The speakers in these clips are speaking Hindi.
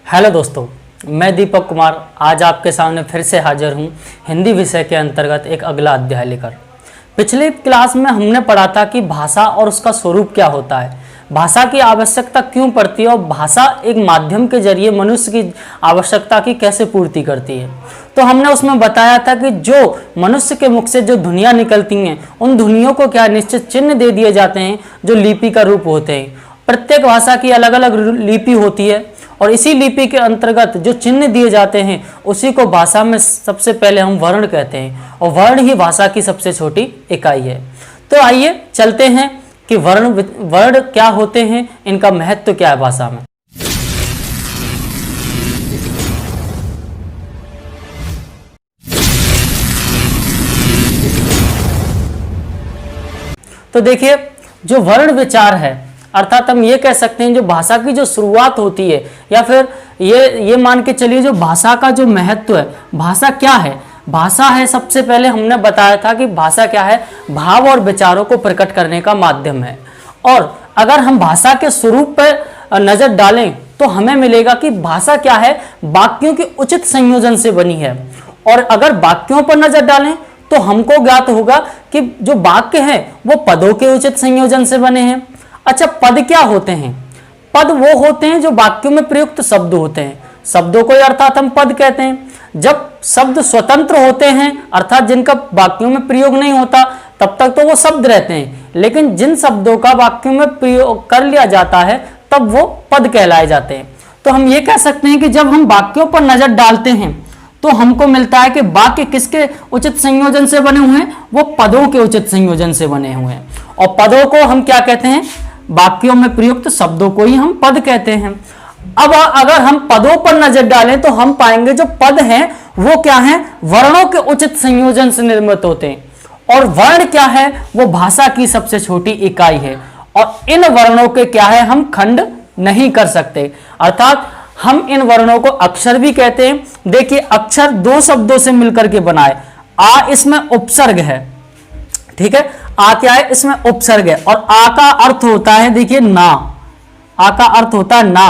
हेलो दोस्तों, मैं दीपक कुमार आज आपके सामने फिर से हाजिर हूँ हिंदी विषय के अंतर्गत एक अगला अध्याय लेकर। पिछले क्लास में हमने पढ़ा था कि भाषा और उसका स्वरूप क्या होता है, भाषा की आवश्यकता क्यों पड़ती है और भाषा एक माध्यम के जरिए मनुष्य की आवश्यकता की कैसे पूर्ति करती है। तो हमने उसमें बताया था कि जो मनुष्य के मुख से जो ध्वनियाँ निकलती हैं उन ध्वनियों को क्या निश्चित चिन्ह दे दिए जाते हैं जो लिपि का रूप होते हैं। प्रत्येक भाषा की अलग अलग लिपि होती है और इसी लिपि के अंतर्गत जो चिन्ह दिए जाते हैं उसी को भाषा में सबसे पहले हम वर्ण कहते हैं और वर्ण ही भाषा की सबसे छोटी इकाई है। तो आइए चलते हैं कि वर्ण क्या होते हैं, इनका महत्व क्या है भाषा में। तो देखिए, जो वर्ण विचार है अर्थात हम ये कह सकते हैं जो भाषा की जो शुरुआत होती है या फिर ये मान के चलिए जो भाषा का जो महत्व है। भाषा क्या है? भाषा है, सबसे पहले हमने बताया था कि भाषा क्या है, भाव और विचारों को प्रकट करने का माध्यम है। और अगर हम भाषा के स्वरूप पर नजर डालें तो हमें मिलेगा कि भाषा क्या है, वाक्यों के उचित संयोजन से बनी है। और अगर वाक्यों पर नजर डालें तो हमको ज्ञात होगा कि जो वाक्य है वो पदों के उचित संयोजन से बने हैं। अच्छा, पद क्या होते हैं? पद वो होते हैं जो वाक्यों में प्रयुक्त शब्द होते हैं। शब्दों को अर्थात हम पद कहते हैं। जब शब्द स्वतंत्र होते हैं अर्थात जिनका वाक्यों में प्रयोग नहीं होता तब तक तो वो शब्द रहते हैं, लेकिन जिन शब्दों का वाक्यों में प्रयोग कर लिया जाता है तब वो पद कहलाए जाते हैं। तो हम ये कह सकते हैं कि जब हम वाक्यों पर नजर डालते हैं तो हमको मिलता है कि वाक्य किसके उचित संयोजन से बने हुए हैं, वो पदों के उचित संयोजन से बने हुए हैं। और पदों को हम क्या कहते हैं? वाक्यों में प्रयुक्त शब्दों को ही हम पद कहते हैं। अब अगर हम पदों पर नजर डालें तो हम पाएंगे जो पद हैं वो क्या हैं, वर्णों के उचित संयोजन से निर्मित होते हैं। और वर्ण क्या है, वो भाषा की सबसे छोटी इकाई है और इन वर्णों के क्या है, हम खंड नहीं कर सकते। अर्थात हम इन वर्णों को अक्षर भी कहते हैं। देखिए, अक्षर दो शब्दों से मिलकर के बनाए। आ इसमें उपसर्ग है, ठीक है। आ क्या है, इसमें उपसर्ग है। और आ का अर्थ होता है, देखिए, ना। आ का अर्थ होता है ना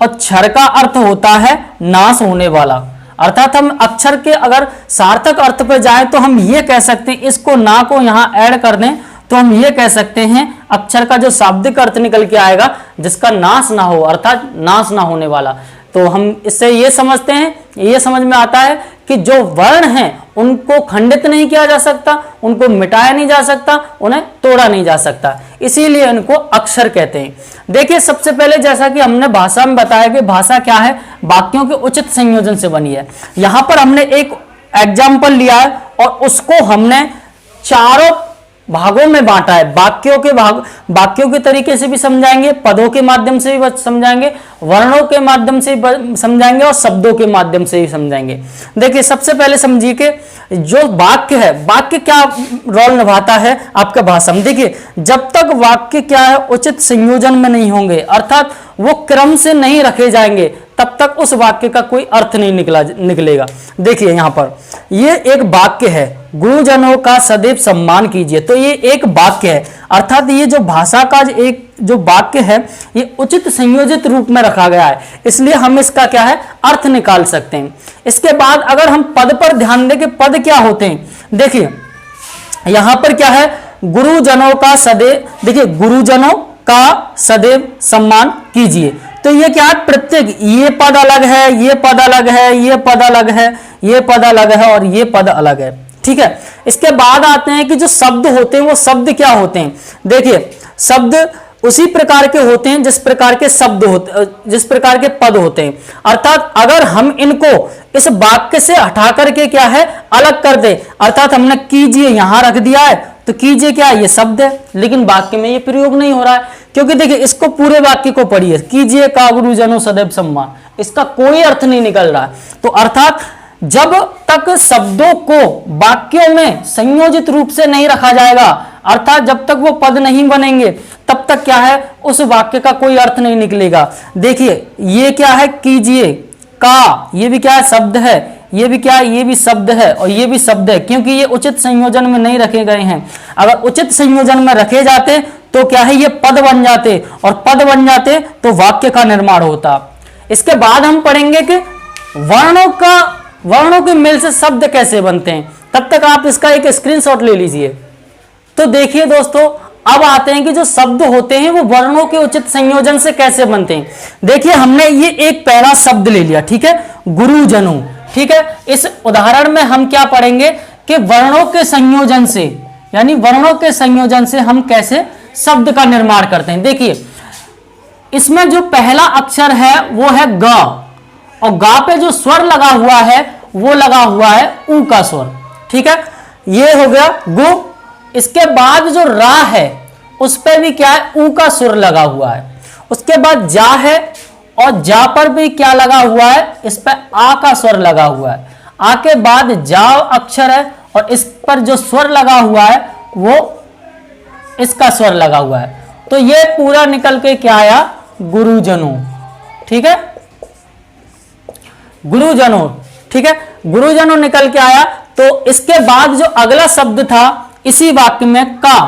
और क्षर का अर्थ होता है नाश होने वाला। अर्थात हम अक्षर के अगर सार्थक अर्थ पर जाएं तो हम ये कह सकते हैं, इसको ना को यहां ऐड कर दें तो हम ये कह सकते हैं अक्षर का जो शाब्दिक अर्थ निकल के आएगा जिसका नाश ना हो, अर्थात नाश ना होने वाला। तो हम इससे ये समझते हैं, ये समझ में आता है कि जो वर्ण हैं उनको खंडित नहीं किया जा सकता, उनको मिटाया नहीं जा सकता, उन्हें तोड़ा नहीं जा सकता, इसीलिए इनको अक्षर कहते हैं। देखिए, सबसे पहले जैसा कि हमने भाषा में बताया कि भाषा क्या है, वाक्यों के उचित संयोजन से बनी है। यहां पर हमने एक एग्जाम्पल लिया है और उसको हमने चारों भागों में बांटा है। वाक्यों के तरीके से भी समझाएंगे, पदों के माध्यम से भी समझाएंगे, वर्णों के माध्यम से भी समझाएंगे और शब्दों के माध्यम से भी समझाएंगे। देखिए, सबसे पहले समझिए कि जो वाक्य है, वाक्य क्या रोल निभाता है आपका भाषा में। देखिए, जब तक वाक्य क्या है, उचित संयोजन में नहीं होंगे अर्थात वो क्रम से नहीं रखे जाएंगे तब तक उस वाक्य का कोई अर्थ नहीं निकलेगा। देखिए, यहां पर ये एक वाक्य है, गुरुजनों का सदैव सम्मान कीजिए। तो ये एक वाक्य है अर्थात ये जो भाषा का एक जो वाक्य है ये उचित संयोजित रूप में रखा गया है, इसलिए हम इसका क्या है, अर्थ निकाल सकते हैं। इसके बाद अगर हम पद पर ध्यान दें कि पद क्या होते हैं, देखिए यहां पर क्या है, गुरुजनों का सदैव, देखिए गुरुजनों का सदैव सम्मान कीजिए। तो ये क्या है, प्रत्येक, ये पद अलग है, ये पद अलग है, ये पद अलग है, ये पद अलग है और ये पद अलग है, ठीक है। इसके बाद आते हैं कि जो शब्द होते हैं वो शब्द क्या होते हैं। देखिए, शब्द उसी प्रकार के होते हैं जिस प्रकार के शब्द होते, जिस प्रकार के पद होते हैं। अर्थात अगर हम इनको इस वाक्य से हटा करके क्या है, अलग कर दे, अर्थात हमने कीजिए यहां रख दिया है तो कीजिए क्या है, ये शब्द है, लेकिन वाक्य में ये प्रयोग नहीं हो रहा है क्योंकि देखिए इसको पूरे वाक्य को पढ़िए, कीजिए का गुरुजनों सदैव सम्मान, इसका कोई अर्थ नहीं निकल रहा है। तो अर्थात जब तक शब्दों को वाक्यों में संयोजित रूप से नहीं रखा जाएगा अर्थात जब तक वो पद नहीं बनेंगे तब तक क्या है, उस वाक्य का कोई अर्थ नहीं निकलेगा। देखिए, ये क्या है, कीजिए का, ये भी क्या है, शब्द है, ये भी क्या है, ये भी शब्द है और ये भी शब्द है, क्योंकि ये उचित संयोजन में नहीं रखे गए हैं। अगर उचित संयोजन में रखे जाते तो क्या है, ये पद बन जाते और पद बन जाते तो वाक्य का निर्माण होता। इसके बाद हम पढ़ेंगे कि वर्णों के मेल से शब्द कैसे बनते हैं। तब तक आप इसका एक स्क्रीनशॉट ले लीजिए। तो देखिए दोस्तों, अब आते हैं कि जो शब्द होते हैं वो वर्णों के उचित संयोजन से कैसे बनते हैं। देखिए हमने ये एक पहला शब्द ले लिया, ठीक है, गुरुजनों, ठीक है। इस उदाहरण में हम क्या पढ़ेंगे कि वर्णों के संयोजन से, यानी वर्णों के संयोजन से हम कैसे शब्द का निर्माण करते हैं। देखिए इसमें जो पहला अक्षर है वो है ग, और गा पे जो स्वर लगा हुआ है वो लगा हुआ है ऊ का स्वर, ठीक है, ये हो गया गु। इसके बाद जो रा है उस पे भी क्या है, ऊ का सुर लगा हुआ है। उसके बाद जा है, और जा पर भी क्या लगा हुआ है, इस पे आ का स्वर लगा हुआ है। आ के बाद जा अक्षर है, और इस पर जो स्वर लगा हुआ है वो इसका स्वर लगा हुआ है। तो ये पूरा निकल के क्या आया, गुरुजनों, ठीक है, गुरुजनों, ठीक है, गुरुजनों निकल के आया। तो इसके बाद जो अगला शब्द था इसी वाक्य में का,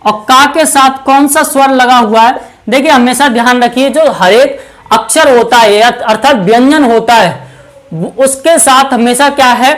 और का के साथ कौन सा स्वर लगा हुआ है। देखिए हमेशा ध्यान रखिए, जो हर एक अक्षर होता है अर्थात व्यंजन होता है उसके साथ हमेशा क्या है,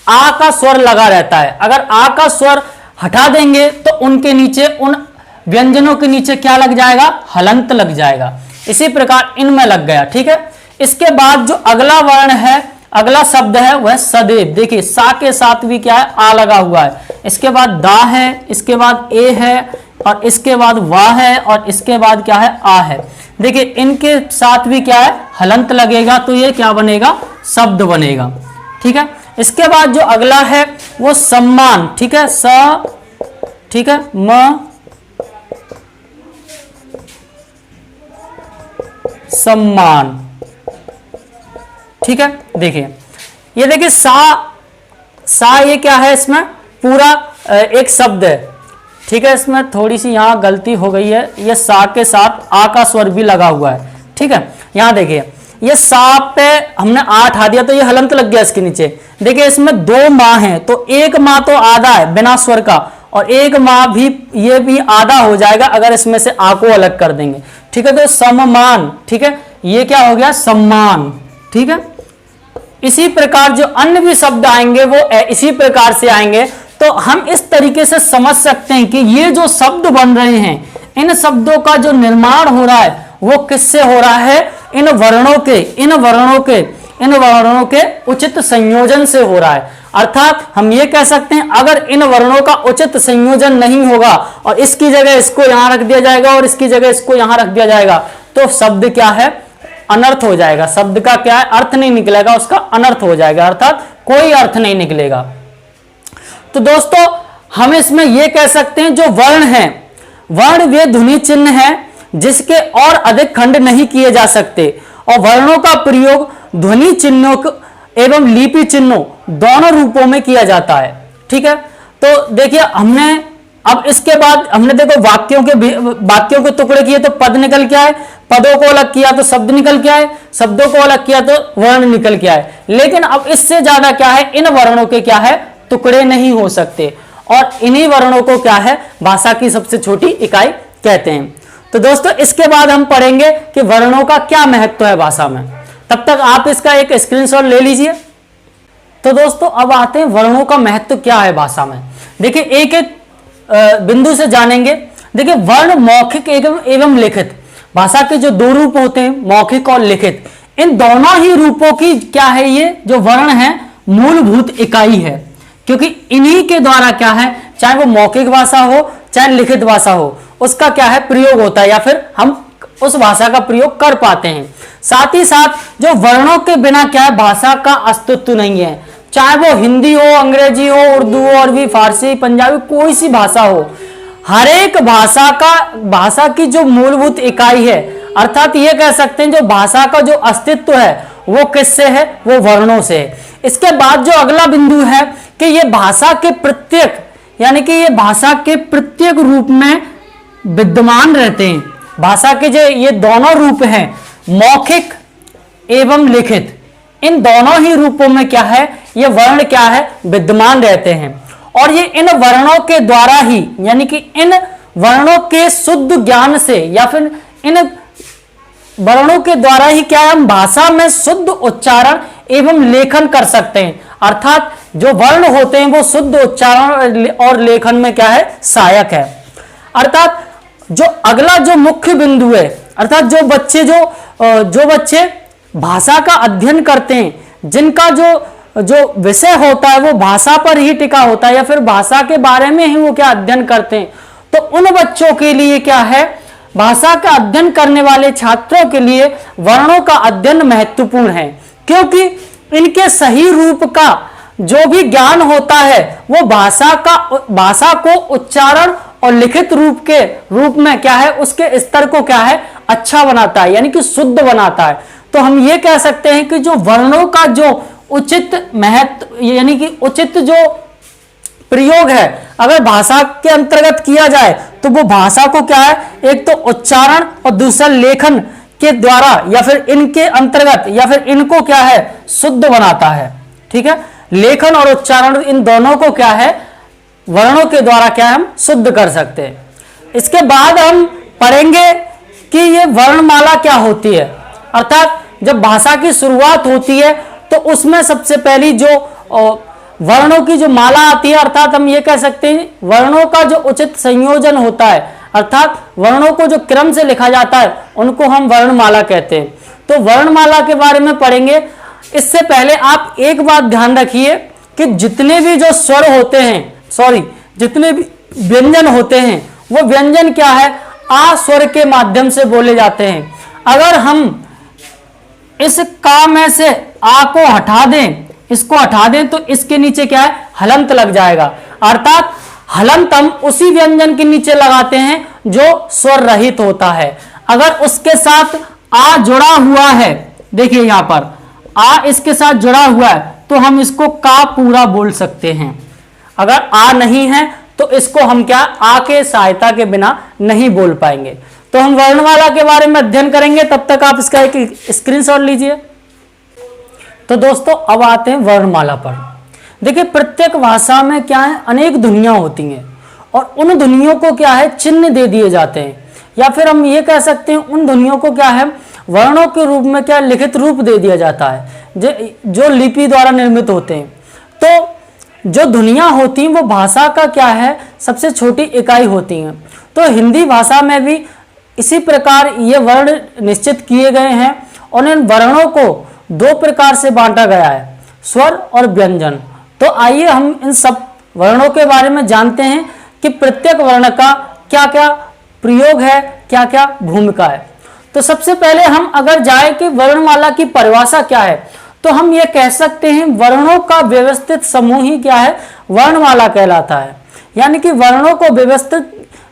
आ का स्वर लगा रहता है। अगर आ का स्वर हटा देंगे तो उनके नीचे, उन व्यंजनों के नीचे क्या लग जाएगा, हलंत लग जाएगा। इसी प्रकार इनमें लग गया, ठीक है। इसके बाद जो अगला वर्ण है, अगला शब्द है वह सदैव। देखिए सा के साथ भी क्या है, आ लगा हुआ है। इसके बाद दा है, इसके बाद ए है, और इसके बाद वाह है, और इसके बाद क्या है, आ है। देखिए इनके साथ भी क्या है, हलंत लगेगा, तो ये क्या बनेगा, शब्द बनेगा, ठीक है। इसके बाद जो अगला है वो सम्मान, ठीक है, स, ठीक है, म, सम्मान, ठीक है। देखिए ये देखिए सा ये क्या है, इसमें पूरा एक शब्द है, ठीक है। इसमें थोड़ी सी यहाँ गलती हो गई है, ये सा के साथ आ का स्वर भी लगा हुआ है, ठीक है। यहाँ देखिए ये सा पे हमने आ हटा दिया तो ये हलंत लग गया इसके नीचे। देखिए इसमें दो माँ हैं, तो एक माँ तो आधा है बिना स्वर का, और एक माँ भी, ये भी आधा हो जाएगा अगर इसमें से आ को अलग कर देंगे, ठीक है। तो सम्मान, ठीक है, ये क्या हो गया, सम्मान, ठीक है। इसी प्रकार जो अन्य भी शब्द आएंगे वो इसी प्रकार से आएंगे। तो हम इस तरीके से समझ सकते हैं कि ये जो शब्द बन रहे हैं, इन शब्दों का जो निर्माण हो रहा है वो किससे हो रहा है, इन वर्णों के उचित संयोजन से हो रहा है। अर्थात हम ये कह सकते हैं अगर इन वर्णों का उचित संयोजन नहीं होगा और इसकी जगह इसको यहां रख दिया जाएगा और इसकी जगह इसको यहां रख दिया जाएगा तो शब्द क्या है, अनर्थ हो जाएगा। शब्द का क्या है, अर्थ नहीं निकलेगा, उसका अनर्थ हो जाएगा, अर्थात कोई अर्थ नहीं निकलेगा। तो दोस्तों हम इसमें यह कह सकते हैं जो वर्ण है, वर्ण वे ध्वनि चिन्ह है जिसके और अधिक खंड नहीं किए जा सकते, और वर्णों का प्रयोग ध्वनि चिन्हों एवं लिपि चिन्हों दोनों रूपों में किया जाता है, ठीक है। तो देखिए हमने अब इसके बाद हमने देखो वाक्यों के टुकड़े किए तो पद निकल के आए, पदों को अलग किया तो शब्द निकल के आए, शब्दों को अलग किया तो वर्ण निकल के आए। लेकिन अब इससे ज्यादा क्या है, इन वर्णों के क्या है, टुकड़े नहीं हो सकते, और इन्हीं वर्णों को क्या है, भाषा की सबसे छोटी इकाई कहते हैं। तो दोस्तों इसके बाद हम पढ़ेंगे कि वर्णों का क्या महत्व है भाषा में। तब तक आप इसका एक स्क्रीनशॉट ले लीजिए। तो दोस्तों अब आते हैं वर्णों का महत्व क्या है भाषा में। देखिए एक एक बिंदु से जानेंगे। देखिए वर्ण मौखिक एवं लिखित, भाषा के जो दो रूप होते हैं, मौखिक और लिखित, इन दोनों ही रूपों की क्या है, ये जो वर्ण है मूलभूत इकाई है, क्योंकि इन्हीं के द्वारा क्या है, चाहे वो मौखिक भाषा हो चाहे लिखित भाषा हो, उसका क्या है प्रयोग होता है, या फिर हम उस भाषा का प्रयोग कर पाते हैं। साथ ही साथ जो वर्णों के बिना क्या है, भाषा का अस्तित्व नहीं है, चाहे वो हिंदी हो, अंग्रेजी हो, उर्दू हो, अरबी, फारसी, पंजाबी, कोई सी भाषा हो, हर एक भाषा की जो मूलभूत इकाई है, अर्थात ये कह सकते हैं जो भाषा का जो अस्तित्व है वो किससे है, वो वर्णों से है। इसके बाद जो अगला बिंदु है कि ये भाषा के प्रत्येक, यानी कि ये भाषा के प्रत्येक रूप में विद्यमान रहते हैं। भाषा के जो ये दोनों रूप हैं, मौखिक एवं लिखित, इन दोनों ही रूपों में क्या है, ये वर्ण क्या है, विद्यमान रहते हैं। और ये इन वर्णों के द्वारा ही, यानी कि इन वर्णों के शुद्ध ज्ञान से या फिर इन वर्णों के द्वारा ही क्या है, हम भाषा में शुद्ध उच्चारण एवं लेखन कर सकते हैं। अर्थात जो वर्ण होते हैं वो शुद्ध उच्चारण और लेखन में क्या है, सहायक है। अर्थात जो अगला जो मुख्य बिंदु है, अर्थात जो बच्चे भाषा का अध्ययन करते हैं, जिनका जो विषय होता है वो भाषा पर ही टिका होता है या फिर भाषा के बारे में ही वो क्या अध्ययन करते हैं, तो उन बच्चों के लिए क्या है, भाषा का अध्ययन करने वाले छात्रों के लिए वर्णों का अध्ययन महत्वपूर्ण है, क्योंकि इनके सही रूप का जो भी ज्ञान होता है वो भाषा को उच्चारण और लिखित रूप में क्या है, उसके स्तर को क्या है, अच्छा बनाता है, यानी कि शुद्ध बनाता है। तो हम ये कह सकते हैं कि जो वर्णों का जो उचित महत्व यानी कि उचित जो प्रयोग है अगर भाषा के अंतर्गत किया जाए तो वो भाषा को क्या है, एक तो उच्चारण और दूसरा लेखन के द्वारा या फिर इनके अंतर्गत या फिर इनको क्या है, शुद्ध बनाता है। ठीक है, लेखन और उच्चारण इन दोनों को क्या है, वर्णों के द्वारा क्या है, हम शुद्ध कर सकते हैं। इसके बाद हम पढ़ेंगे कि ये वर्णमाला क्या होती है। अर्थात जब भाषा की शुरुआत होती है तो उसमें सबसे पहली जो वर्णों की जो माला आती है, अर्थात हम ये कह सकते हैं वर्णों का जो उचित संयोजन होता है, अर्थात वर्णों को जो क्रम से लिखा जाता है उनको हम वर्णमाला कहते हैं। तो वर्णमाला के बारे में पढ़ेंगे। इससे पहले आप एक बात ध्यान रखिए कि जितने भी जो स्वर होते हैं, जितने भी व्यंजन होते हैं वो व्यंजन क्या है, आ स्वर के माध्यम से बोले जाते हैं। अगर हम इस का में से आ को हटा दें, इसको हटा दें तो इसके नीचे क्या है, हलंत लग जाएगा। अर्थात हलंत हम उसी व्यंजन के नीचे लगाते हैं जो स्वर रहित होता है। अगर उसके साथ आ जुड़ा हुआ है, देखिए यहां पर आ इसके साथ जुड़ा हुआ है तो हम इसको का पूरा बोल सकते हैं। अगर आ नहीं है तो इसको हम क्या, आ के सहायता के बिना नहीं बोल पाएंगे। तो हम वर्णमाला के बारे में अध्ययन करेंगे, तब तक आप इसका एक स्क्रीनशॉट लीजिए। तो दोस्तों अब आते हैं वर्णमाला पर। देखिए प्रत्येक भाषा में क्या है, अनेक ध्वनियां होती हैं और उन ध्वनियों को क्या है, चिन्ह दे दिए जाते हैं, या फिर हम ये कह सकते हैं उन ध्वनियों को क्या है, वर्णों के रूप में क्या लिखित रूप दे दिया जाता है जो लिपि द्वारा निर्मित होते हैं। तो जो ध्वनियां होती हैं वो भाषा का क्या है, सबसे छोटी इकाई होती हैं। तो हिंदी भाषा में भी इसी प्रकार ये वर्ण निश्चित किए गए हैं और इन वर्णों को दो प्रकार से बांटा गया है, स्वर और व्यंजन। तो आइए हम इन सब वर्णों के बारे में जानते हैं कि प्रत्येक वर्ण का क्या क्या प्रयोग है, क्या क्या भूमिका है। तो सबसे पहले हम अगर जाए कि वर्णमाला की परिभाषा क्या है, तो हम ये कह सकते हैं वर्णों का व्यवस्थित समूह ही क्या है, वर्णमाला कहलाता है। यानी कि वर्णों को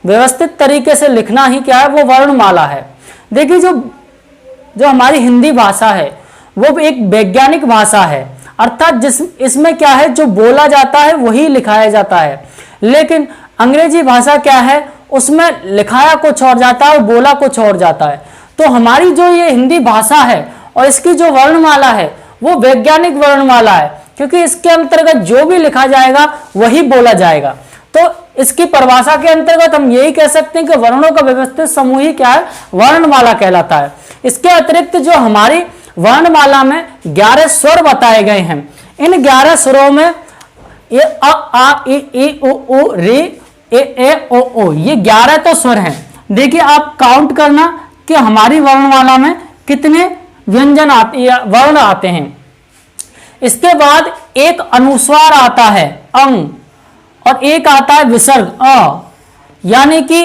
व्यवस्थित तरीके से लिखना ही क्या है, वो वर्णमाला है। देखिए जो हमारी हिंदी भाषा है वो एक वैज्ञानिक भाषा है, अर्थात इसमें क्या है, जो बोला जाता है वही लिखाया जाता है। लेकिन अंग्रेजी भाषा क्या है, उसमें लिखाया कुछ और जाता है और बोला कुछ और जाता है। तो हमारी जो ये हिंदी भाषा है और इसकी जो वर्णमाला है वो वैज्ञानिक वर्णमाला है, क्योंकि इसके अंतर्गत जो भी लिखा जाएगा वही बोला जाएगा। तो इसकी परिभाषा के अंतर्गत हम यही कह सकते हैं कि वर्णों का व्यवस्थित समूह ही क्या है, वर्णमाला कहलाता है। इसके अतिरिक्त जो हमारी वर्णमाला में 11 स्वर बताए गए हैं, इन 11 स्वरों में ये अ आ ई उ ऊ रे ए ओ ओ, ये 11 तो स्वर हैं। देखिए आप काउंट करना कि हमारी वर्णमाला में कितने व्यंजन आते या वर्ण आते हैं। इसके बाद एक अनुस्वार आता है अंग और एक आता है विसर्ग अ, यानी कि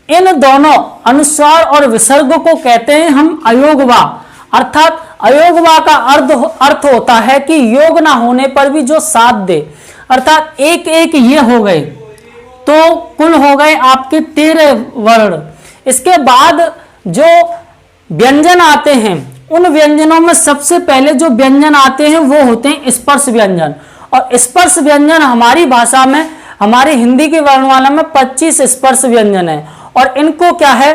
इन दोनों अनुस्वार और विसर्ग को कहते हैं हम अयोगवा। अर्थात अयोगवा का अर्थ होता है कि योग ना होने पर भी जो साथ दे, अर्थात एक एक ये हो गए तो कुल हो गए आपके 13 वर्ण। इसके बाद जो व्यंजन आते हैं उन व्यंजनों में सबसे पहले जो व्यंजन आते हैं वो होते हैं स्पर्श व्यंजन। और स्पर्श व्यंजन हमारी भाषा में, हमारी हिंदी की वर्णमाला में 25 स्पर्श व्यंजन है और इनको क्या है,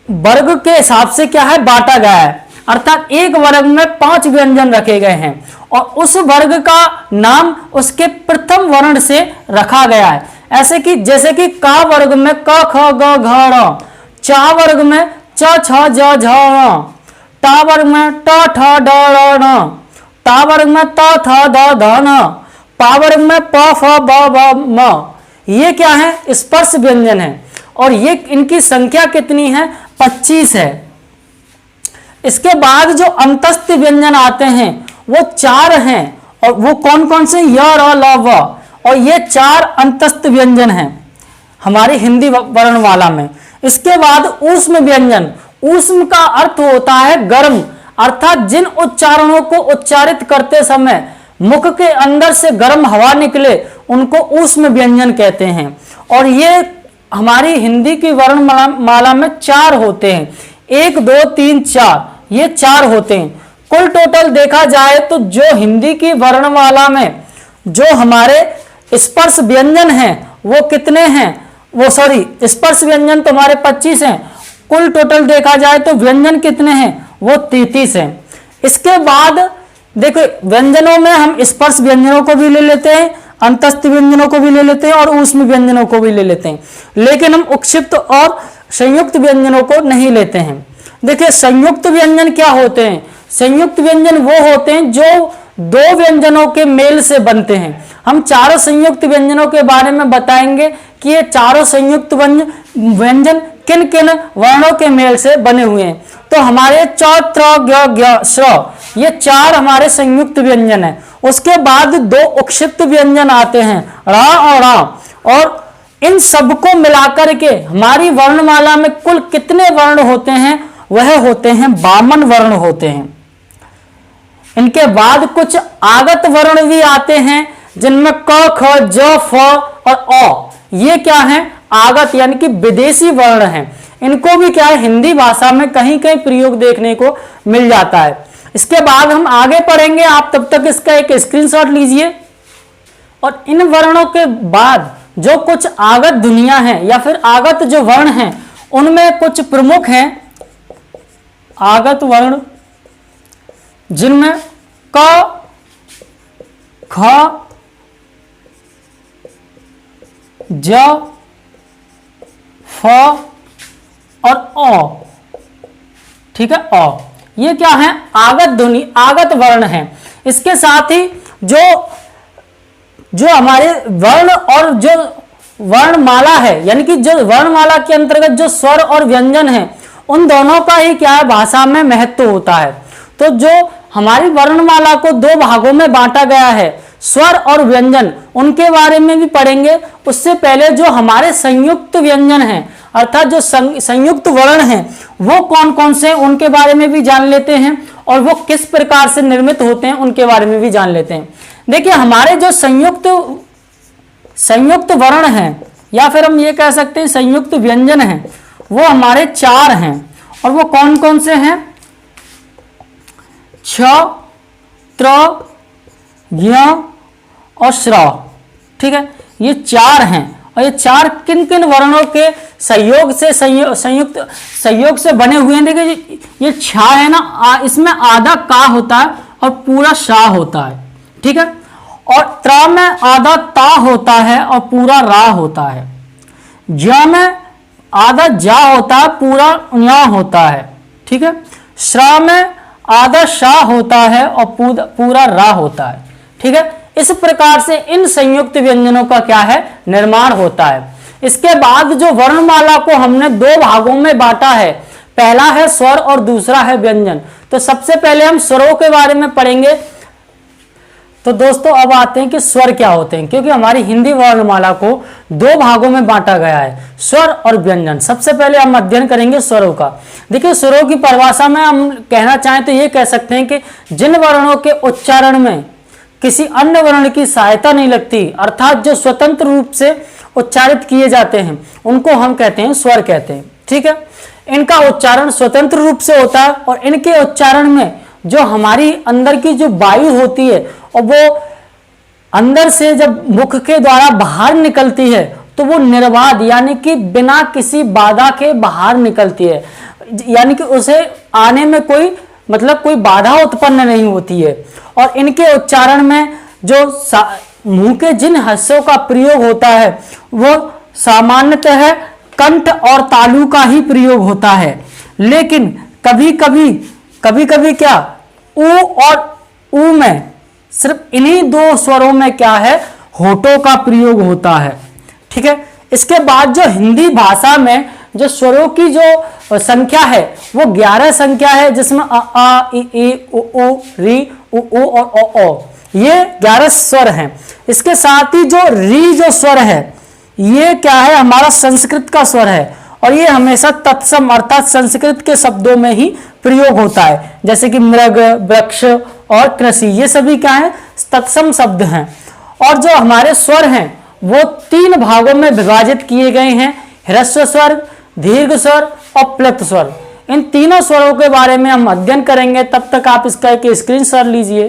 वर्ग के हिसाब से क्या है, बांटा गया है। अर्थात एक वर्ग में 5 व्यंजन रखे गए हैं और उस वर्ग का नाम उसके प्रथम वर्ण से रखा गया है। ऐसे कि जैसे कि का वर्ग में क ख ग घ ड़, चा वर्ग में च छ ज झ ण, टा वर्ग में ट ठ ड ढ़ ण, ता वर्ग में त थ द ध न, पा वर्ग में प फ ब भ म। ये क्या है? स्पर्श व्यंजन है और ये इनकी संख्या कितनी है? 25 है। इसके बाद जो अंतस्थ व्यंजन आते हैं वो 4 हैं और वो कौन कौन से? य र ल व, और ये 4 अंतस्थ व्यंजन हैं हमारी हिंदी वर्णमाला में। इसके बाद ऊष्म व्यंजन, ऊष्म का अर्थ होता है गर्म, अर्थात जिन उच्चारणों को उच्चारित करते समय मुख के अंदर से गर्म हवा निकले उनको ऊष्म व्यंजन कहते हैं। और ये हमारी हिंदी की वर्णमाला में 4 होते हैं, 1 2 3 4, ये 4 होते हैं। कुल टोटल देखा जाए तो जो हिंदी की वर्णमाला में जो हमारे स्पर्श व्यंजन हैं वो कितने हैं? वो सॉरी, स्पर्श व्यंजन तो हमारे 25 हैं, कुल टोटल देखा जाए तो व्यंजन कितने हैं? वो 33 हैं। इसके बाद देखो व्यंजनों में हम स्पर्श व्यंजनों को भी ले लेते हैं, अंतस्थ व्यंजनों को भी ले लेते हैं और ऊष्म व्यंजनों को भी ले लेते हैं, लेकिन हम उक्षिप्त और संयुक्त व्यंजनों को नहीं लेते हैं। देखिए संयुक्त व्यंजन क्या होते हैं? संयुक्त व्यंजन वो होते हैं जो 2 व्यंजनों के मेल से बनते हैं। हम चारों संयुक्त व्यंजनों के बारे में बताएंगे कि ये चारों संयुक्त व्यंजन किन किन वर्णों के मेल से बने हुए हैं। तो हमारे च त्र ज्ञ ज्ञ श, ये 4 हमारे संयुक्त व्यंजन हैं। उसके बाद 2 उक्षिप्त व्यंजन आते हैं, रा और रा, और इन सबको मिलाकर के हमारी वर्णमाला में कुल कितने वर्ण होते हैं? वह होते हैं 52 वर्ण होते हैं। इनके बाद कुछ आगत वर्ण भी आते हैं जिनमें क ख ज फ और अ, ये क्या है? आगत यानी कि विदेशी वर्ण हैं। इनको भी क्या है? हिंदी भाषा में कहीं कहीं प्रयोग देखने को मिल जाता है। इसके बाद हम आगे पढ़ेंगे, आप तब तक इसका एक स्क्रीनशॉट लीजिए। और इन वर्णों के बाद जो कुछ आगत ध्वनियां हैं या फिर आगत जो वर्ण हैं उनमें कुछ प्रमुख हैं आगत वर्ण, जिनमें क ख ज फ और अ, ठीक है, अ, ये क्या है? आगत ध्वनि, आगत वर्ण है। इसके साथ ही जो हमारे वर्ण और जो वर्णमाला है, यानी कि जो वर्णमाला के अंतर्गत जो स्वर और व्यंजन है, उन दोनों का ही क्या है? भाषा में महत्व होता है। तो जो हमारी वर्णमाला को 2 भागों में बांटा गया है, स्वर और व्यंजन, उनके बारे में भी पढ़ेंगे। उससे पहले जो हमारे संयुक्त व्यंजन हैं अर्थात जो संयुक्त वर्ण हैं वो कौन कौन से हैं उनके बारे में भी जान लेते हैं, और वो किस प्रकार से निर्मित होते हैं उनके बारे में भी जान लेते हैं। देखिए हमारे जो संयुक्त वर्ण हैं या फिर हम ये कह सकते हैं संयुक्त व्यंजन हैं, वो हमारे 4 हैं। और वो कौन कौन से हैं? छ, त्र, ज्ञ और श्र, ठीक है, ये 4 हैं। और ये 4 किन किन वर्णों के सहयोग से बने हुए हैं? देखिए ये छा है ना, इसमें आधा का होता है और पूरा शा होता है, ठीक है। और त्र में आधा ता होता है और पूरा रा होता है। ज में आधा जा होता है, पूरा ञ होता है, ठीक है। श्र में आधा शा होता है और पूरा रा होता है, ठीक है। इस प्रकार से इन संयुक्त व्यंजनों का क्या है? निर्माण होता है। इसके बाद जो वर्णमाला को हमने 2 भागों में बांटा है, पहला है स्वर और दूसरा है व्यंजन। तो सबसे पहले हम स्वरों के बारे में पढ़ेंगे। तो दोस्तों अब आते हैं कि स्वर क्या होते हैं, क्योंकि हमारी हिंदी वर्णमाला को 2 भागों में बांटा गया है, स्वर और व्यंजन। सबसे पहले हम अध्ययन करेंगे स्वरों का। देखिए स्वरों की परिभाषा में हम कहना चाहें तो ये कह सकते हैं कि जिन वर्णों के उच्चारण में किसी अन्य वर्ण की सहायता नहीं लगती, अर्थात जो स्वतंत्र रूप से उच्चारित किए जाते हैं, उनको हम कहते हैं स्वर कहते हैं, ठीक है। इनका उच्चारण स्वतंत्र रूप से होता है और इनके उच्चारण में जो हमारी अंदर की जो वायु होती है और वो अंदर से जब मुख के द्वारा बाहर निकलती है तो वो निर्बाध यानी कि बिना किसी बाधा के बाहर निकलती है, यानी कि उसे आने में कोई बाधा उत्पन्न नहीं होती है। और इनके उच्चारण में जो मुंह के जिन हिस्सों का प्रयोग होता है वो सामान्यतः कंठ और तालु का ही प्रयोग होता है। लेकिन कभी कभी क्या उ और उ में सिर्फ इन्हीं दो स्वरों में क्या है, होठों का प्रयोग होता है। ठीक है, इसके बाद जो हिंदी भाषा में जो स्वरों की जो संख्या है वो 11 संख्या है, जिसमें अ आ इ ई उ ऊ री उ ऊ और ओ ये 11 स्वर हैं। इसके साथ ही जो री जो स्वर है ये क्या है, हमारा संस्कृत का स्वर है और ये हमेशा तत्सम अर्थात संस्कृत के शब्दों में ही प्रयोग होता है, जैसे कि मृग, वृक्ष और कृषि, ये सभी क्या है, तत्सम शब्द हैं। और जो हमारे स्वर हैं वो 3 भागों में विभाजित किए गए हैं, ह्रस्व स्वर, दीर्घ स्वर और प्लुत स्वर। इन तीनों स्वरों के बारे में हम अध्ययन करेंगे, तब तक आप इसका एक स्क्रीनशॉट लीजिए।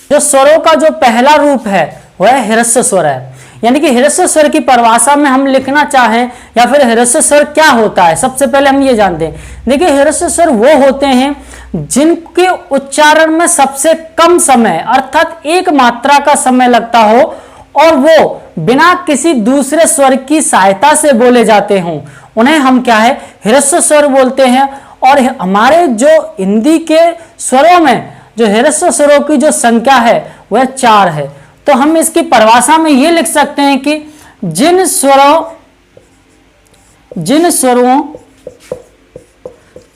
जो स्वरों का जो पहला रूप है वह ह्रस्व स्वर है, यानी कि ह्रस्व स्वर की परिभाषा में हम लिखना चाहें या फिर ह्रस्व स्वर क्या होता है, सबसे पहले हम ये जानते हैं। देखिए, ह्रस्व स्वर वो होते हैं जिनके उच्चारण में सबसे कम समय अर्थात एक मात्रा का समय लगता हो और वो बिना किसी दूसरे स्वर की सहायता से बोले जाते हों, उन्हें हम क्या है, ह्रस्व स्वर बोलते हैं। और हमारे जो हिंदी के स्वरों में जो ह्रस्व स्वरों की जो संख्या है वह 4 है। तो हम इसकी परिभाषा में ये लिख सकते हैं कि जिन स्वरों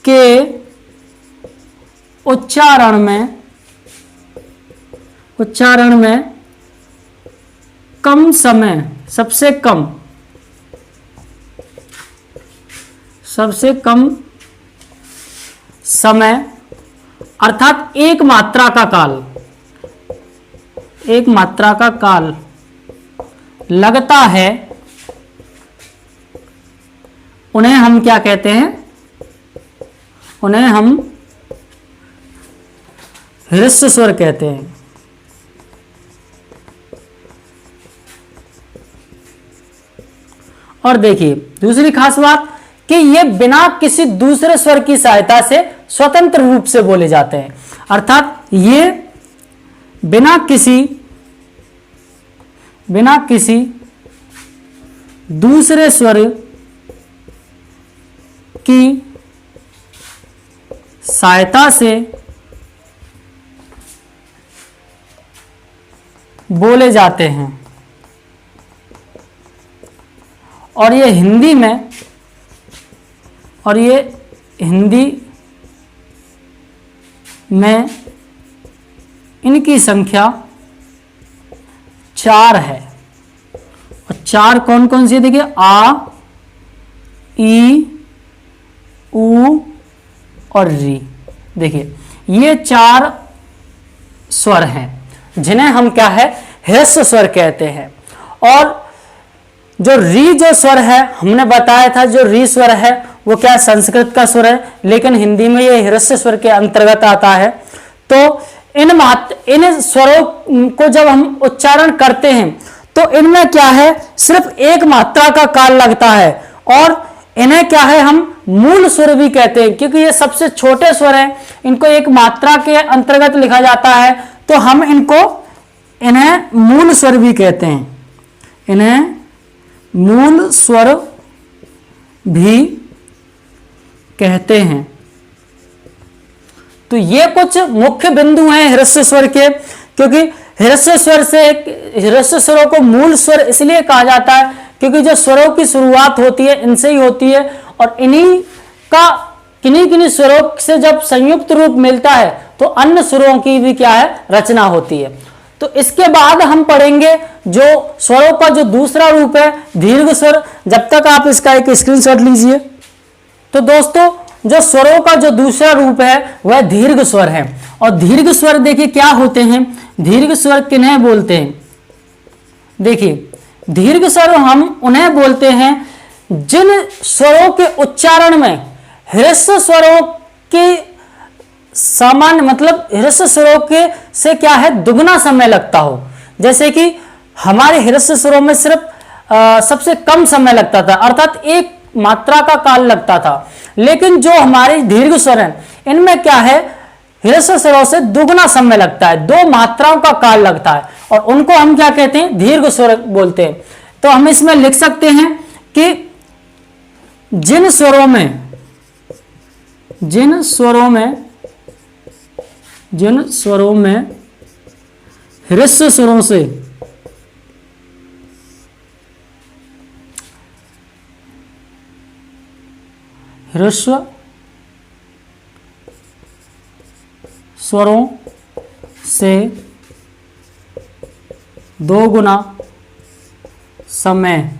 के उच्चारण में कम समय, सबसे कम समय अर्थात एक मात्रा का काल लगता है, उन्हें हम क्या कहते हैं, उन्हें हम ह्रस्व स्वर कहते हैं। और देखिए दूसरी खास बात कि ये बिना किसी दूसरे स्वर की सहायता से स्वतंत्र रूप से बोले जाते हैं, अर्थात ये बिना किसी दूसरे स्वर की सहायता से बोले जाते हैं। और ये हिंदी में इनकी संख्या 4 है। और 4 कौन कौन सी है, देखिए आ, ई, उ और री। देखिए ये 4 स्वर हैं जिन्हें हम क्या है, ह्रस्व स्वर कहते हैं। और जो री जो स्वर है, हमने बताया था जो री स्वर है वो क्या संस्कृत का स्वर है, लेकिन हिंदी में ये ह्रस्व स्वर के अंतर्गत आता है। तो इन स्वरों को जब हम उच्चारण करते हैं तो इनमें क्या है, सिर्फ एक मात्रा का काल लगता है और इन्हें क्या है, हम मूल स्वर भी कहते हैं, क्योंकि ये सबसे छोटे स्वर हैं, इनको एक मात्रा के अंतर्गत लिखा जाता है, तो हम इन्हें मूल स्वर भी कहते हैं, इन्हें मूल स्वर भी कहते हैं। तो ये कुछ मुख्य बिंदु हैं ह्रस्व स्वर के, क्योंकि ह्रस्व स्वरों को मूल स्वर इसलिए कहा जाता है क्योंकि जो स्वरों की शुरुआत होती है इनसे ही होती है और किन्हीं स्वरों से जब संयुक्त रूप मिलता है तो अन्य स्वरों की भी क्या है, रचना होती है। तो इसके बाद हम पढ़ेंगे जो स्वरों का जो दूसरा रूप है, दीर्घ स्वर। जब तक आप इसका एक स्क्रीनशॉट लीजिए। तो दोस्तों, जो स्वरों का जो दूसरा रूप है वह दीर्घ स्वर है। और दीर्घ स्वर देखिए क्या होते हैं, दीर्घ स्वर किन्हें बोलते हैं, देखिए दीर्घ स्वर हम उन्हें बोलते हैं जिन स्वरों के उच्चारण में ह्रस्व स्वरों के सामान्य मतलब ह्रस्व स्वरों के से क्या है, दुगना समय लगता हो। जैसे कि हमारे ह्रस्व स्वरों में सिर्फ सबसे कम समय लगता था, अर्थात एक मात्रा का काल लगता था, लेकिन जो हमारे दीर्घ स्वर हैं इनमें क्या है, ह्रस्व स्वरों से दुगना समय लगता है, 2 मात्राओं का काल लगता है और उनको हम क्या कहते हैं, दीर्घ स्वर बोलते हैं। तो हम इसमें लिख सकते हैं कि जिन स्वरों में जिन स्वरों में ह्रस्व स्वरों से ह्रस्व स्वरों से 2 गुना समय,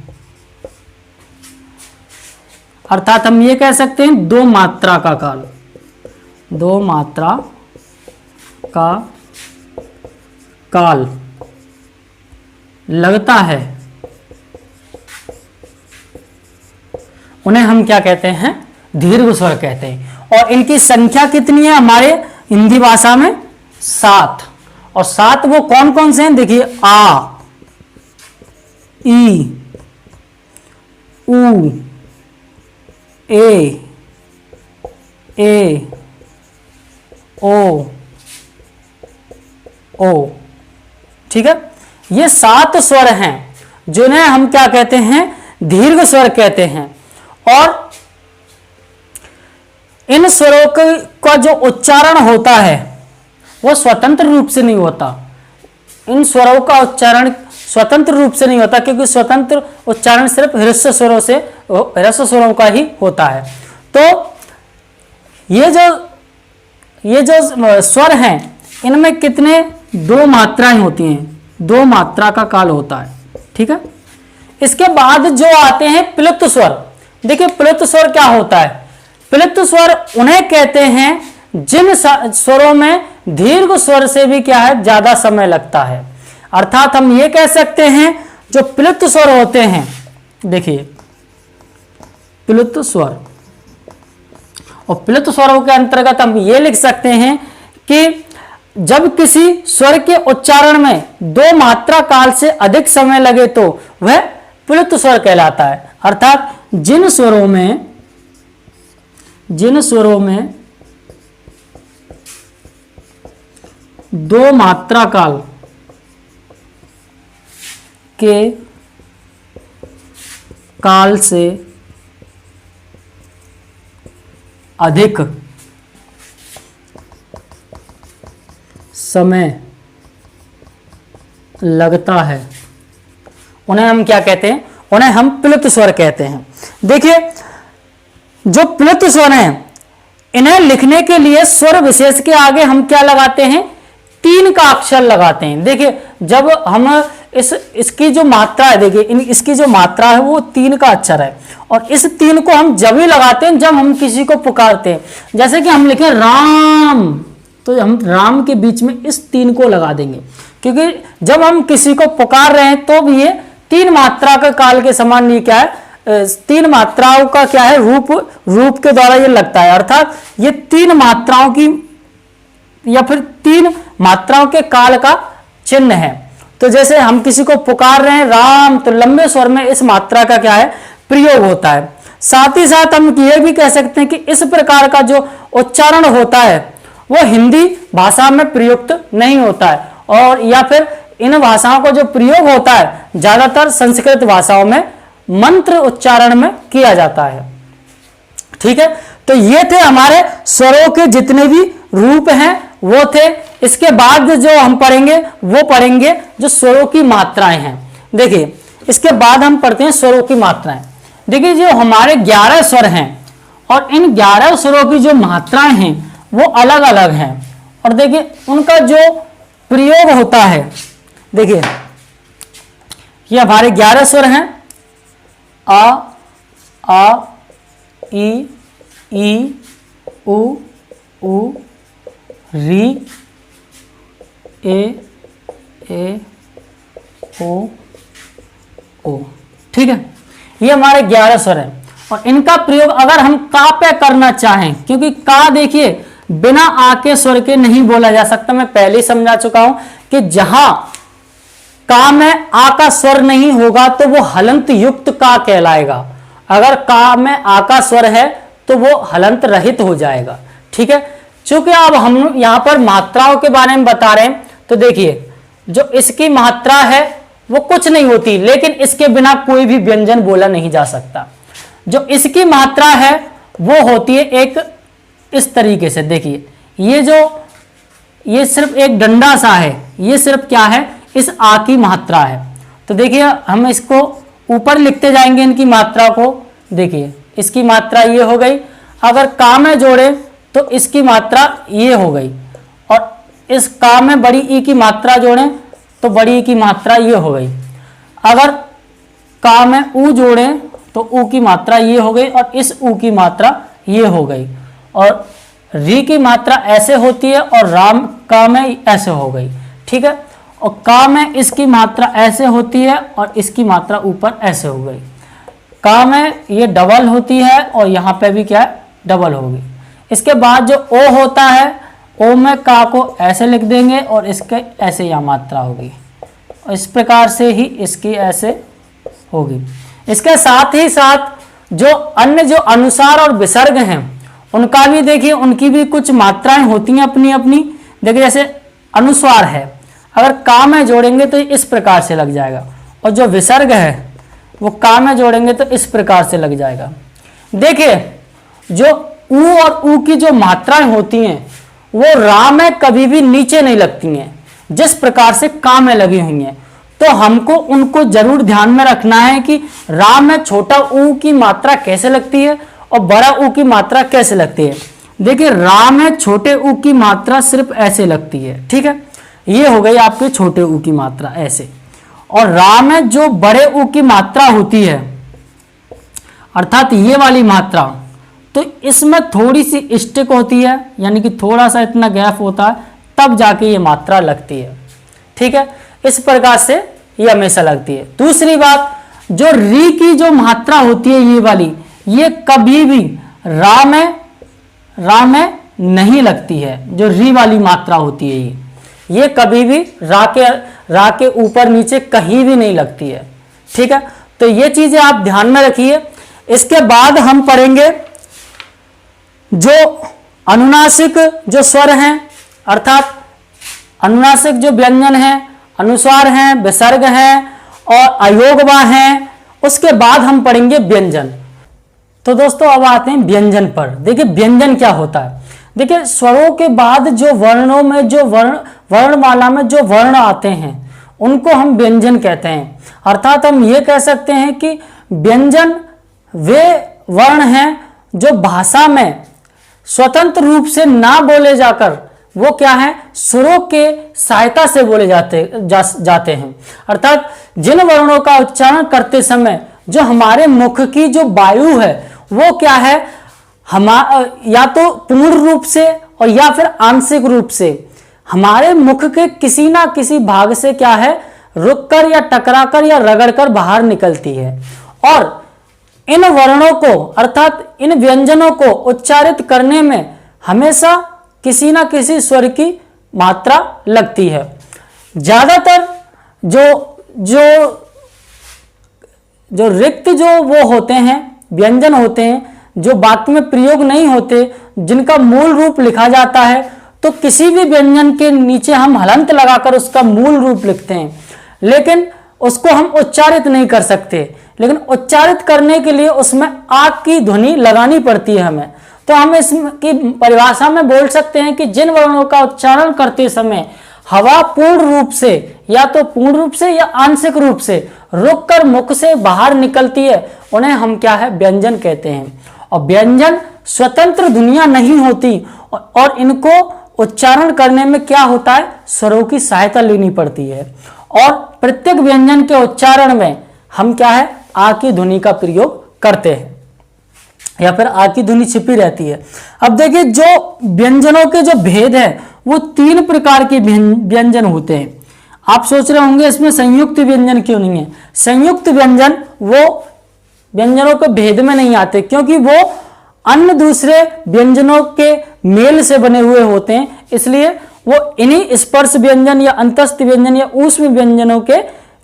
अर्थात हम ये कह सकते हैं 2 मात्रा का काल, 2 मात्रा का काल लगता है, उन्हें हम क्या कहते हैं? दीर्घ स्वर कहते हैं। और इनकी संख्या कितनी है हमारे हिंदी भाषा में? 7। और 7 वो कौन कौन से हैं? देखिए, आ, ई, उ, ए, ओ। ठीक है, ये 7 स्वर हैं जिन्हें हम क्या कहते हैं? दीर्घ स्वर कहते हैं। और इन स्वरों का जो उच्चारण होता है वो स्वतंत्र रूप से नहीं होता। इन स्वरों का उच्चारण स्वतंत्र रूप से नहीं होता, क्योंकि स्वतंत्र उच्चारण सिर्फ ह्रस्व स्वरों का ही होता है। तो ये जो स्वर हैं, इनमें कितने? 2 मात्राएं होती हैं, 2 मात्रा का काल होता है। ठीक है, इसके बाद जो आते हैं प्लुत स्वर। देखिए, प्लुत स्वर क्या होता है? प्लुत स्वर उन्हें कहते हैं जिन स्वरों में दीर्घ स्वर से भी क्या है? ज्यादा समय लगता है। अर्थात हम ये कह सकते हैं जो प्लुत स्वर होते हैं, देखिए प्लुत स्वर, और प्लुत स्वरों के अंतर्गत हम ये लिख सकते हैं कि जब किसी स्वर के उच्चारण में 2 मात्रा काल से अधिक समय लगे तो वह प्लुत स्वर कहलाता है। अर्थात जिन स्वरों में 2 मात्रा काल के काल से अधिक समय लगता है, उन्हें हम क्या कहते हैं? उन्हें हम प्लुत स्वर कहते हैं। देखिए, जो प्लुत स्वर हैं, इन्हें लिखने के लिए स्वर विशेष के आगे हम क्या लगाते हैं? 3 का अक्षर लगाते हैं। देखिए, जब हम इसकी जो मात्रा है, देखिए इसकी जो मात्रा है वो 3 का अक्षर है, और इस 3 को हम जब ही लगाते हैं जब हम किसी को पुकारते हैं। जैसे कि हम लिखें राम, तो हम राम के बीच में इस 3 को लगा देंगे, क्योंकि जब हम किसी को पुकार रहे हैं तो भी ये 3 मात्रा का काल के समान ये क्या है? 3 मात्राओं का क्या है? रूप के द्वारा ये लगता है। अर्थात ये 3 मात्राओं की या फिर 3 मात्राओं के काल का चिन्ह है। तो जैसे हम किसी को पुकार रहे हैं राम, तो लंबे स्वर में इस मात्रा का क्या है? प्रयोग होता है। साथ ही साथ हम ये भी कह सकते हैं कि इस प्रकार का जो उच्चारण होता है वो हिंदी भाषा में प्रयुक्त नहीं होता है, और या फिर इन भाषाओं का जो प्रयोग होता है ज्यादातर संस्कृत भाषाओं में मंत्र उच्चारण में किया जाता है। ठीक है, तो ये थे हमारे स्वरों के जितने भी रूप हैं वो थे। इसके बाद जो हम पढ़ेंगे वो पढ़ेंगे जो स्वरों की मात्राएं हैं। देखिए, इसके बाद हम पढ़ते हैं स्वरों की मात्राएं। देखिए, जो हमारे 11 स्वर हैं और इन 11 स्वरों की जो मात्राएं हैं वो अलग अलग हैं, और देखिए उनका जो प्रयोग होता है, देखिए ये हमारे 11 स्वर हैं, आ, ई, उ, री, ए, ओ। ठीक है, ये हमारे 11 स्वर हैं, और इनका प्रयोग अगर हम का पे करना चाहें, क्योंकि का देखिए बिना आ के स्वर के नहीं बोला जा सकता। मैं पहले ही समझा चुका हूं कि जहां का में आ का स्वर नहीं होगा तो वो हलंत युक्त का कहलाएगा। अगर का में आ का स्वर है तो वो हलंत रहित हो जाएगा। ठीक है, चूंकि अब हम यहां पर मात्राओं के बारे में बता रहे हैं, तो देखिए जो इसकी मात्रा है वो कुछ नहीं होती, लेकिन इसके बिना कोई भी व्यंजन बोला नहीं जा सकता। जो इसकी मात्रा है वो होती है एक इस तरीके से देखिए, ये सिर्फ एक डंडा सा है, ये सिर्फ क्या है, इस आ की मात्रा है। तो देखिए हम इसको ऊपर लिखते जाएंगे इनकी मात्रा को। देखिए इसकी मात्रा ये हो गई, अगर का में जोड़े तो इसकी मात्रा ये हो गई, और इस का में बड़ी ई की मात्रा जोड़ें तो बड़ी ई की मात्रा ये हो गई। अगर का में ऊ जोड़ें तो ऊ की मात्रा ये हो गई, और इस ऊ की मात्रा ये हो गई, और री की मात्रा ऐसे होती है, और राम का में ऐसे हो गई। ठीक है, और का में इसकी मात्रा ऐसे होती है, और इसकी मात्रा ऊपर ऐसे हो गई। का में ये डबल होती है, और यहाँ पे भी क्या है, डबल होगी। इसके बाद जो ओ होता है, ओ में का को ऐसे लिख देंगे, और इसके ऐसे यहाँ मात्रा होगी, और इस प्रकार से ही इसकी ऐसे होगी। इसके साथ ही साथ जो अन्य जो अनुसार और विसर्ग हैं उनका भी देखिए, उनकी भी कुछ मात्राएं होती हैं अपनी अपनी। देखिए जैसे अनुस्वार है, अगर का में जोड़ेंगे तो इस प्रकार से लग जाएगा, और जो विसर्ग है वो का में जोड़ेंगे तो इस प्रकार से लग जाएगा। देखिए जो ऊ और ऊ की जो मात्राएं होती हैं वो रा में कभी भी नीचे नहीं लगती हैं, जिस प्रकार से का में लगी हुई हैं। तो हमको उनको जरूर ध्यान में रखना है कि रा में छोटा ऊ की मात्रा कैसे लगती है और बड़ा ऊ की मात्रा कैसे लगती है। देखिए रा में छोटे ऊ की मात्रा सिर्फ ऐसे लगती है। ठीक है, ये हो गई आपके छोटे ऊ की मात्रा ऐसे, और रा में जो बड़े ऊ की मात्रा होती है अर्थात ये वाली मात्रा, तो इसमें थोड़ी सी स्टिक होती है, यानी कि थोड़ा सा इतना गैप होता है, तब जाके ये मात्रा लगती है। ठीक है, इस प्रकार से ये हमेशा लगती है। दूसरी बात, जो री की जो मात्रा होती है ये वाली, ये कभी भी रा में नहीं लगती है। जो री वाली मात्रा होती है ये कभी भी रा के ऊपर नीचे कहीं भी नहीं लगती है। ठीक है, तो ये चीजें आप ध्यान में रखिए। इसके बाद हम पढ़ेंगे जो अनुनासिक जो स्वर हैं, अर्थात अनुनासिक जो व्यंजन हैं, अनुस्वार हैं, विसर्ग हैं और अयोगवा हैं। उसके बाद हम पढ़ेंगे व्यंजन। तो दोस्तों अब आते हैं व्यंजन पर। देखिए व्यंजन क्या होता है। देखिए स्वरों के बाद जो वर्णों में जो वर्णमाला में जो वर्ण आते हैं उनको हम व्यंजन कहते हैं। अर्थात हम ये कह सकते हैं कि व्यंजन वे वर्ण हैं जो भाषा में स्वतंत्र रूप से ना बोले जाकर वो क्या है, सुरों के सहायता से बोले जाते हैं। अर्थात जिन वर्णों का उच्चारण करते समय जो हमारे मुख की जो वायु है वो क्या है, या तो पूर्ण रूप से और या फिर आंशिक रूप से हमारे मुख के किसी ना किसी भाग से क्या है, रुककर या टकराकर या रगड़कर बाहर निकलती है। और इन वर्णों को अर्थात इन व्यंजनों को उच्चारित करने में हमेशा किसी ना किसी स्वर की मात्रा लगती है। ज्यादातर जो रिक्त जो वो होते हैं, व्यंजन होते हैं जो वाक्य में प्रयोग नहीं होते, जिनका मूल रूप लिखा जाता है, तो किसी भी व्यंजन के नीचे हम हलंत लगाकर उसका मूल रूप लिखते हैं, लेकिन उसको हम उच्चारित नहीं कर सकते। लेकिन उच्चारित करने के लिए उसमें आ की ध्वनि लगानी पड़ती है हमें। तो हम इसकी परिभाषा में बोल सकते हैं कि जिन वर्णों का उच्चारण करते समय हवा पूर्ण रूप से या तो पूर्ण रूप से या आंशिक रूप से रुककर मुख से बाहर निकलती है, उन्हें हम क्या है, व्यंजन कहते हैं। और व्यंजन स्वतंत्र ध्वनियां नहीं होती और इनको उच्चारण करने में क्या होता है, स्वरों की सहायता लेनी पड़ती है। और प्रत्येक व्यंजन के उच्चारण में हम क्या है, आ की ध्वनि का प्रयोग करते हैं या फिर आ की ध्वनि छिपी रहती है। अब देखिए जो व्यंजनों के जो भेद है वो 3 प्रकार के व्यंजन होते हैं। आप सोच रहे होंगे इसमें संयुक्त व्यंजन क्यों नहीं है। संयुक्त व्यंजन वो व्यंजनों के भेद में नहीं आते, क्योंकि वो अन्य दूसरे व्यंजनों के मेल से बने हुए होते हैं, इसलिए वो इन्हीं स्पर्श व्यंजन या अंतस्थ व्यंजन या ऊष्म व्यंजनों के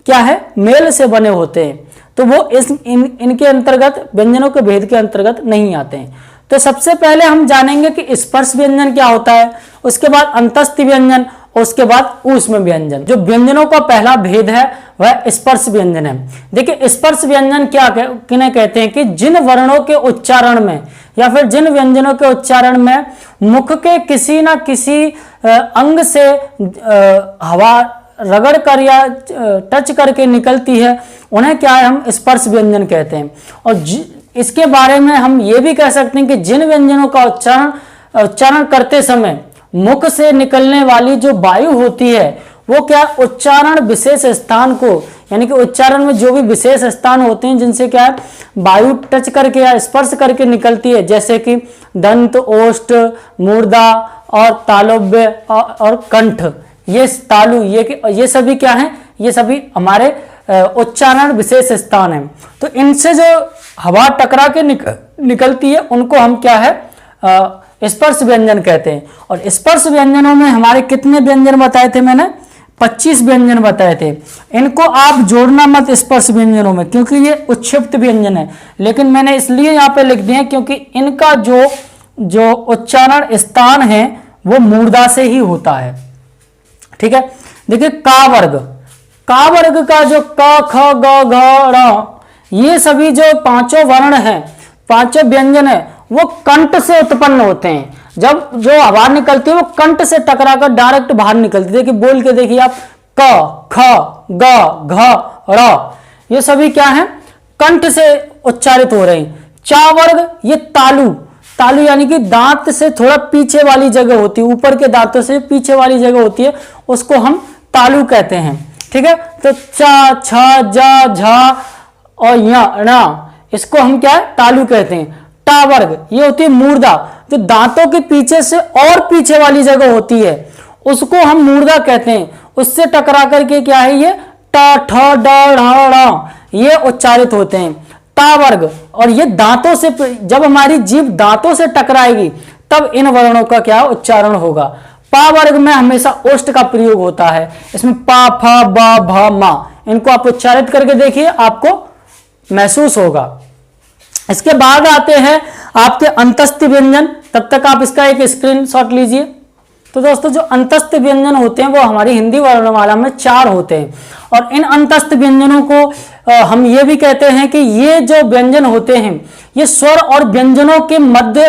क्या है, मेल से बने होते हैं। तो वो इनके अंतर्गत, व्यंजनों के भेद के अंतर्गत नहीं आते हैं। तो सबसे पहले हम जानेंगे कि स्पर्श व्यंजन क्या होता है, उसके बाद अंतस्थ व्यंजन उसके बाद ऊष्म व्यंजन। जो व्यंजनों का पहला भेद है वह स्पर्श व्यंजन है। देखिए स्पर्श व्यंजन किन्हें कहते हैं कि जिन वर्णों के उच्चारण में या फिर जिन व्यंजनों के उच्चारण में मुख के किसी ना किसी अंग से हवा रगड़ कर या टच करके निकलती है, उन्हें क्या है, हम स्पर्श व्यंजन कहते हैं। और इसके बारे में हम ये भी कह सकते हैं कि जिन व्यंजनों का उच्चारण करते समय मुख से निकलने वाली जो वायु होती है वो क्या उच्चारण विशेष स्थान को, यानी कि उच्चारण में जो भी विशेष स्थान होते हैं जिनसे क्या है वायु टच करके या स्पर्श करके निकलती है, जैसे कि दंत, ओष्ठ, मूर्धा और तालव्य और कंठ, ये तालु, ये सभी क्या है, ये सभी हमारे उच्चारण विशेष स्थान है। तो इनसे जो हवा टकरा के निकलती है उनको हम क्या है स्पर्श व्यंजन कहते हैं। और स्पर्श व्यंजनों में हमारे कितने व्यंजन बताए थे मैंने, 25 व्यंजन बताए थे। इनको आप जोड़ना मत स्पर्श व्यंजनों में, क्योंकि ये उच्छिप्त व्यंजन है, लेकिन मैंने इसलिए यहाँ पे लिख दिए क्योंकि इनका जो उच्चारण स्थान है वो मूर्धा से ही होता है। ठीक है, देखिए का वर्ग का जो क ख ग घ ङ, ये सभी जो पांचों वर्ण हैं, पांचों व्यंजन है, वो कंठ से उत्पन्न होते हैं। जब जो हवा निकलती है वो कंठ से टकराकर डायरेक्ट बाहर निकलती है। देखिए बोल के देखिए आप, क ख ग घ ड़, ये सभी क्या है, कंठ से उच्चारित हो रहे हैं। चा वर्ग, ये तालु यानी कि दांत से थोड़ा पीछे वाली जगह होती है, ऊपर के दांतों से पीछे वाली जगह होती है, उसको हम तालु कहते हैं। ठीक है, तो चा, छ, जा, झा और या ना, इसको हम क्या है, तालु कहते हैं। टा वर्ग, ये होती है मूर्धा, जो दांतों के पीछे से और पीछे वाली जगह होती है, उसको हम मूर्धा कहते हैं। उससे टकरा करके क्या है, ये ट, ठ, ड, ढ, ण, ये उच्चारित होते हैं। टा वर्ग, और ये दांतों से, जब हमारी जीभ दांतों से टकराएगी तब इन वर्णों का क्या उच्चारण होगा। पा वर्ग में हमेशा ओष्ठ का प्रयोग होता है, इसमें पा, फ, ब, भ, मा, इनको आप उच्चारित करके देखिए, आपको महसूस होगा। इसके बाद आते हैं आपके अंतस्थ व्यंजन, तब तक आप इसका एक स्क्रीनशॉट लीजिए। तो दोस्तों जो अंतस्थ व्यंजन होते हैं वो हमारी हिंदी वर्णमाला में 4 होते हैं, और इन अंतस्थ व्यंजनों को हम ये भी कहते हैं कि ये जो व्यंजन होते हैं ये स्वर और व्यंजनों के मध्य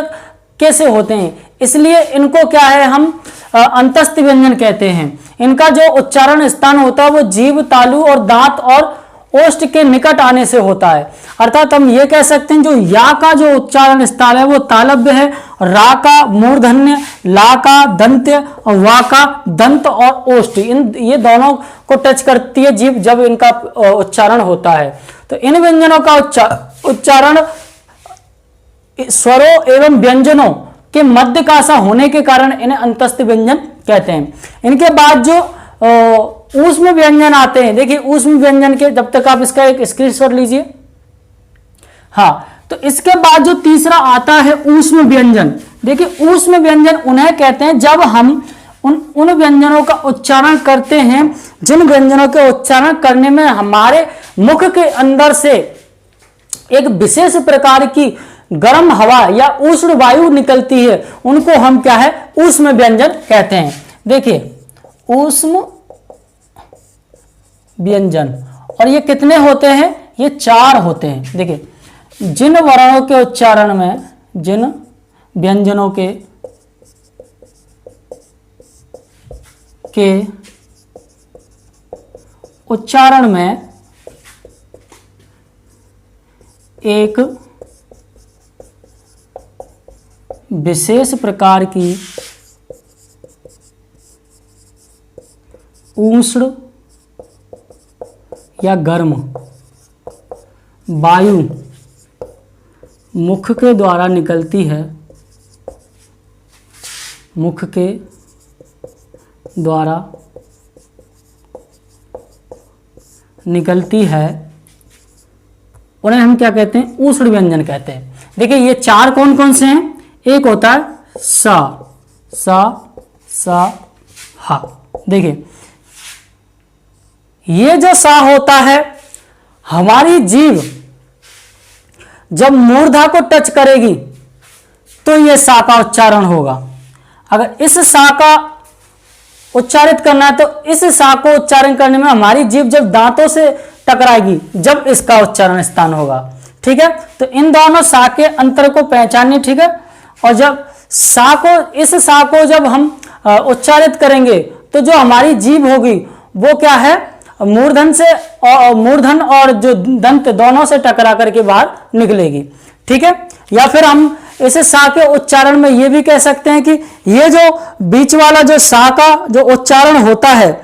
के से होते हैं, इसलिए इनको क्या है, हम अंतस्थ व्यंजन कहते हैं। इनका जो उच्चारण स्थान होता है वो जीभ, तालु और दांत और ओष्ठ के निकट आने से होता है। अर्थात हम ये कह सकते हैं जो या का जो उच्चारण स्थान है वो तालव्य है, रा का मूर्धन्य, ला का दंत्य और वा का दंत और ओष्ठ, ये दोनों को टच करती है जीभ जब इनका उच्चारण होता है। तो इन व्यंजनों का उच्चारण स्वरों एवं व्यंजनों के मध्य का सा होने के कारण इन्हें अंतस्थ व्यंजन कहते हैं। इनके बाद जो ऊष्म व्यंजन आते हैं, देखिए ऊष्म व्यंजन के, जब तक आप इसका एक स्क्रीनशॉट लीजिए। हाँ, तो इसके बाद जो तीसरा आता है ऊष्म व्यंजन। देखिए ऊष्म व्यंजन उन्हें कहते हैं जब हम उन व्यंजनों का उच्चारण करते हैं जिन व्यंजनों के उच्चारण करने में हमारे मुख के अंदर से एक विशेष प्रकार की गर्म हवा या उष्ण वायु निकलती है, उनको हम क्या है, ऊष्म व्यंजन कहते हैं। देखिए ऊष्म व्यंजन, और ये कितने होते हैं, ये 4 होते हैं। देखिए जिन वर्णों के उच्चारण में, जिन व्यंजनों के उच्चारण में एक विशेष प्रकार की उष्ण या गर्म वायु मुख के द्वारा निकलती है, मुख के द्वारा निकलती है, उन्हें हम क्या कहते हैं, ऊष्ण व्यंजन कहते हैं। देखिए ये 4 कौन कौन से हैं, एक होता है सा, सा, हा। देखिए ये जो सा होता है, हमारी जीभ जब मूर्धा को टच करेगी तो ये सा का उच्चारण होगा। अगर इस सा का उच्चारित करना है तो इस सा को उच्चारण करने में हमारी जीभ जब दांतों से टकराएगी जब इसका उच्चारण स्थान होगा। ठीक है, तो इन दोनों सा के अंतर को पहचानिए। ठीक है, और जब सा को इस सा को जब हम उच्चारित करेंगे तो जो हमारी जीभ होगी वो क्या है, मूर्धन और जो दंत दोनों से टकरा करके बाहर निकलेगी। ठीक है, या फिर हम इसे सा के उच्चारण में ये भी कह सकते हैं कि ये जो बीच वाला जो सा का जो उच्चारण होता है,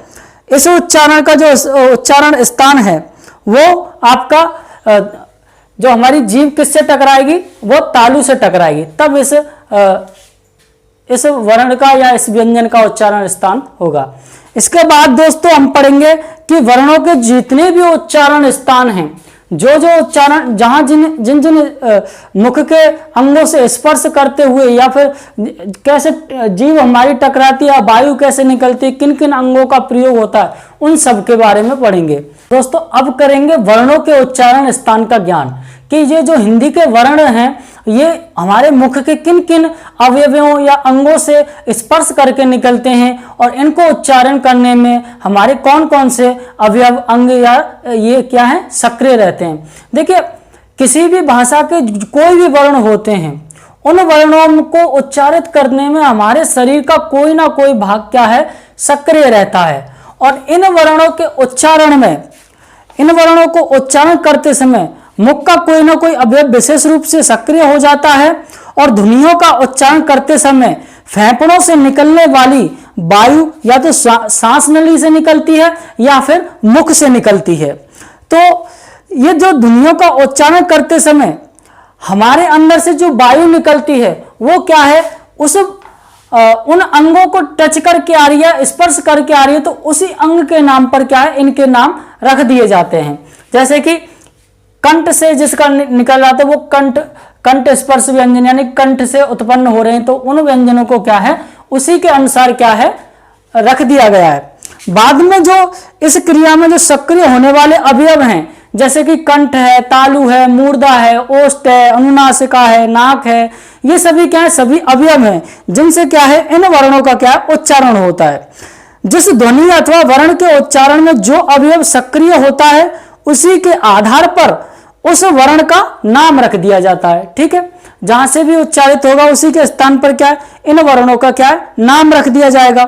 इस उच्चारण का जो उच्चारण स्थान है वो आपका जो हमारी जीभ किससे टकराएगी, वो तालु से टकराएगी, तब इस वर्ण का या इस व्यंजन का उच्चारण स्थान होगा। इसके बाद दोस्तों हम पढ़ेंगे कि वर्णों के जितने भी उच्चारण स्थान हैं, जो उच्चारण जहां जिन मुख के अंगों से स्पर्श करते हुए या फिर कैसे जीभ हमारी टकराती है, वायु कैसे निकलती है, किन किन अंगों का प्रयोग होता है, उन सब के बारे में पढ़ेंगे। दोस्तों अब करेंगे वर्णों के उच्चारण स्थान का ज्ञान, कि ये जो हिंदी के वर्ण हैं ये हमारे मुख के किन किन अवयवों या अंगों से स्पर्श करके निकलते हैं और इनको उच्चारण करने में हमारे कौन कौन से अवयव अंग या ये क्या है सक्रिय रहते हैं। देखिए, किसी भी भाषा के कोई भी वर्ण होते हैं, उन वर्णों को उच्चारित करने में हमारे शरीर का कोई ना कोई भाग क्या है सक्रिय रहता है, और इन वर्णों के उच्चारण में, इन वर्णों को उच्चारण करते समय मुख का कोई ना कोई अवयव विशेष रूप से सक्रिय हो जाता है, और ध्वनियों का उच्चारण करते समय फेफड़ों से निकलने वाली वायु या तो सांस नली से निकलती है या फिर मुख से निकलती है। तो ये जो ध्वनियों का उच्चारण करते समय हमारे अंदर से जो वायु निकलती है वो क्या है, उन अंगों को टच करके आ रही है, स्पर्श करके आ रही है, तो उसी अंग के नाम पर क्या है इनके नाम रख दिए जाते हैं। जैसे कि कंठ से जिसका निकल रहा था वो कंठ स्पर्श व्यंजन यानी कंठ से उत्पन्न हो रहे हैं, तो उन व्यंजनों को क्या है उसी के अनुसार क्या है रख दिया गया है। बाद में जो इस क्रिया में जो सक्रिय होने वाले अवयव हैं, जैसे कि कंठ है, तालु है, मूर्धा है, ओष्ठ है, अनुनासिका है, नाक है, ये सभी क्या है सभी अवयव हैं जिनसे क्या है इन वर्णों का क्या उच्चारण होता है। जिस ध्वनि अथवा वर्ण के उच्चारण में जो अवयव सक्रिय होता है उसी के आधार पर उस वर्ण का नाम रख दिया जाता है। ठीक है, जहां से भी उच्चारित होगा उसी के स्थान पर क्या है इन वर्णों का क्या है नाम रख दिया जाएगा।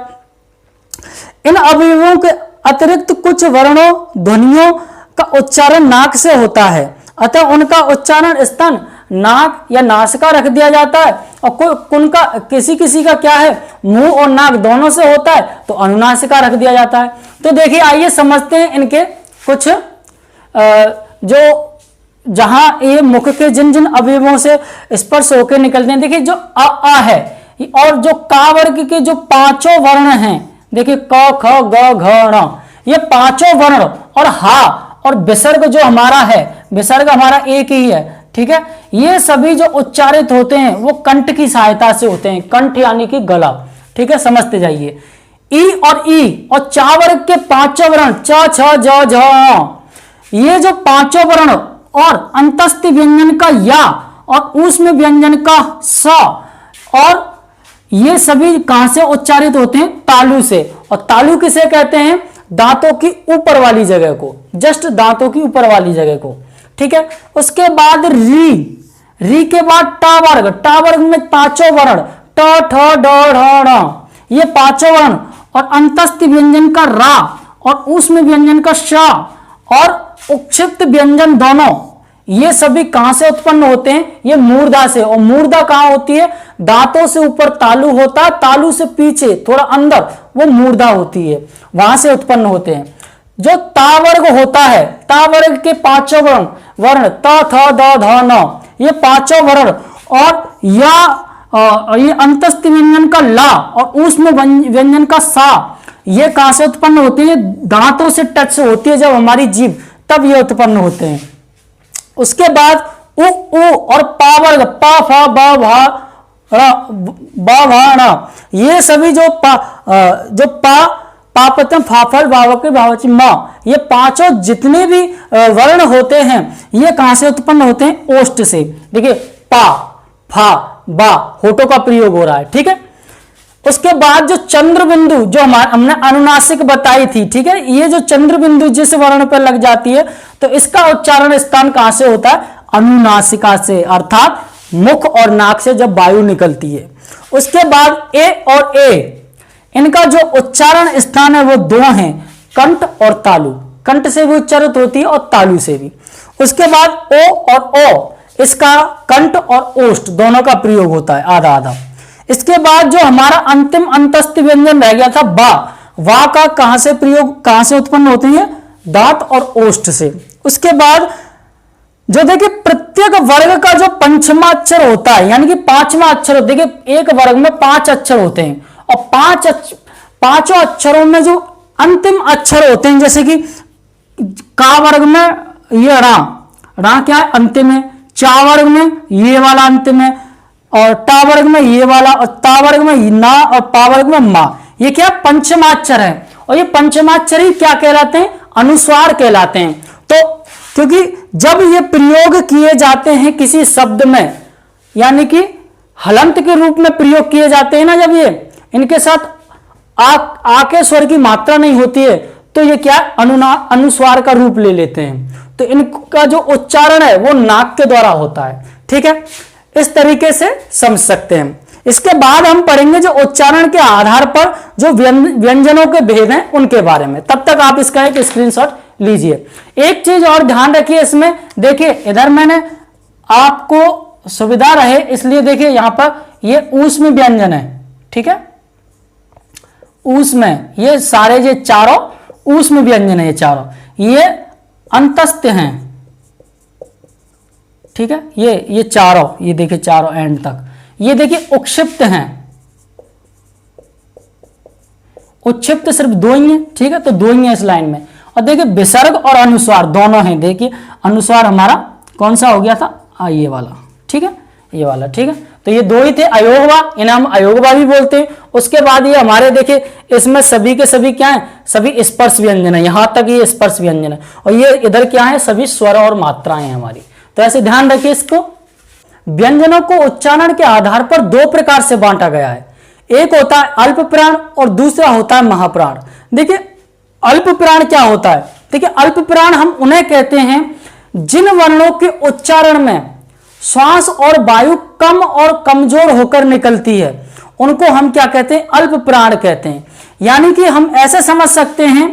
इन अवयवों के अतिरिक्त कुछ वर्णों ध्वनियों का उच्चारण नाक से होता है, अतः उनका उच्चारण स्थान नाक या नासिका रख दिया जाता है, और उनका किसी किसी का क्या है मुंह और नाक दोनों से होता है तो अनुनासिका रख दिया जाता है। तो देखिए आइए समझते हैं इनके कुछ जो जहां ये मुख के जिन जिन अवयवों से स्पर्श होकर निकलते हैं। देखिए जो आ है और जो का वर्ग के जो पांचों वर्ण हैं, देखिए क ख ग घ ण, ये पांचों वर्ण और हा और विसर्ग जो हमारा है, विसर्ग हमारा एक ही है। ठीक है, ये सभी जो उच्चारित होते हैं वो कंठ की सहायता से होते हैं, कंठ यानी कि गला। ठीक है, समझते जाइए। ई और चा वर्ग के पांचों वर्ण च छ ज झ, ये जो पांचों वर्ण और अंतस्थ व्यंजन का या और ऊष्म व्यंजन का स, और ये सभी कहां से उच्चारित होते हैं तालु से। और तालु किसे कहते हैं, दांतों की ऊपर वाली जगह को, जस्ट दांतों की ऊपर वाली जगह को। ठीक है, उसके बाद री के बाद टा वर्ग में पांचों वर्ण ट ठ ड ढ ण, ये पांचों वर्ण और अंतस्थ व्यंजन का रा और ऊष्म व्यंजन का श और उक्षिप्त व्यंजन दोनों, ये सभी कहां से उत्पन्न होते हैं, ये मूर्धा से। और मूर्धा कहां होती है, दांतों से ऊपर तालु होता है, तालु से पीछे थोड़ा अंदर वो मूर्धा होती है, वहां से उत्पन्न होते हैं। जो ता वर्ग होता है, ता वर्ग के पांचों वर्ण त थ द ध न, ये पांचों वर्ण और या ये अंतस्थ व्यंजन का ला और ऊष्म व्यंजन का सा, ये कहां से उत्पन्न होती है, दांतों से टच होती है जब हमारी जीभ, तब ये उत्पन्न होते हैं। उसके बाद उ और पा वर्ग पा फा बा भा ण, ये सभी जो पापतम फाफल बावक भावची म, ये पांचों जितने भी वर्ण होते हैं ये कहां से उत्पन्न होते हैं, ओष्ठ से। देखिए पा फा बा होठों का प्रयोग हो रहा है। ठीक है, उसके बाद जो चंद्र बिंदु जो हमने अनुनासिक बताई थी, ठीक है, ये जो चंद्र बिंदु जिस वर्ण पर लग जाती है तो इसका उच्चारण स्थान कहां से होता है? अनुनासिका से, अर्थात मुख और नाक से जब वायु निकलती है। उसके बाद ए और ए, इनका जो उच्चारण स्थान है वो दो हैं, कंठ और तालु। कंठ से भी उच्चारित होती है और तालु से भी। उसके बाद ओ और ओ, इसका कंठ और ओष्ठ दोनों का प्रयोग होता है, आधा आधा। इसके बाद जो हमारा अंतिम अंतस्थ व्यंजन रह गया था बा, वा का कहां से प्रयोग, कहां से उत्पन्न होते हैं? दांत और ओष्ठ से। उसके बाद जो देखिए प्रत्येक वर्ग का जो पंचमा अक्षर होता है, यानी कि पांचवा अक्षर, देखिए एक वर्ग में 5 अक्षर होते हैं और पांचों अक्षरों में जो अंतिम अक्षर होते हैं, जैसे कि का वर्ग में ये रा, रा क्या है? अंतिम है। चा वर्ग में ये वाला अंतिम है, और टा वर्ग में ये वाला, और ता वर्ग में ना, और पा वर्ग में मा। ये क्या? पंचमाक्षर है। और ये पंचमाक्षर ही क्या कहलाते हैं? अनुस्वार कहलाते हैं। तो क्योंकि जब ये प्रयोग किए जाते हैं किसी शब्द में, यानी कि हलंत के रूप में प्रयोग किए जाते हैं ना, जब ये इनके साथ आ के स्वर की मात्रा नहीं होती है तो ये क्या? अनुस्वार का रूप ले लेते हैं। तो इनका जो उच्चारण है वो नाक के द्वारा होता है, ठीक है। इस तरीके से समझ सकते हैं। इसके बाद हम पढ़ेंगे जो उच्चारण के आधार पर जो व्यंजनों के भेद हैं उनके बारे में। तब तक आप इसका एक स्क्रीनशॉट लीजिए। एक चीज और ध्यान रखिए इसमें, देखिए इधर मैंने आपको सुविधा रहे इसलिए देखिए यहां पर ये ऊष्म व्यंजन है, ठीक है। ऊष्म, ये सारे ये चारों ऊष्म व्यंजन है, ये चारों, ये अंतस्थ हैं, ठीक है। ये चारों, ये देखिए चारों एंड तक, ये देखिए उक्षिप्त हैं। उक्षिप्त सिर्फ दो ही हैं, ठीक है, तो दो ही हैं इस लाइन में। और देखिए विसर्ग और अनुस्वार दोनों हैं। देखिए अनुस्वार हमारा कौन सा हो गया था? ये वाला, ठीक है, ये वाला, ठीक है। तो ये दो ही थे, अयोगवा, इन्हें हम अयोगवा भी बोलते हैं। उसके बाद ये हमारे देखिए इसमें सभी के सभी क्या है? सभी स्पर्श व्यंजन है, यहां तक ये स्पर्श व्यंजन है। और ये इधर क्या है? सभी स्वर और मात्राएं हैं हमारी। तो ऐसे ध्यान रखिए इसको। व्यंजनों को उच्चारण के आधार पर दो प्रकार से बांटा गया है। एक होता है अल्प प्राण और दूसरा होता है महाप्राण। देखिए अल्प प्राण क्या होता है? देखिए अल्प प्राण हम उन्हें कहते हैं जिन वर्णों के उच्चारण में श्वास और वायु कम और कमजोर होकर निकलती है, उनको हम क्या कहते हैं? अल्प प्राण कहते हैं। यानी कि हम ऐसे समझ सकते हैं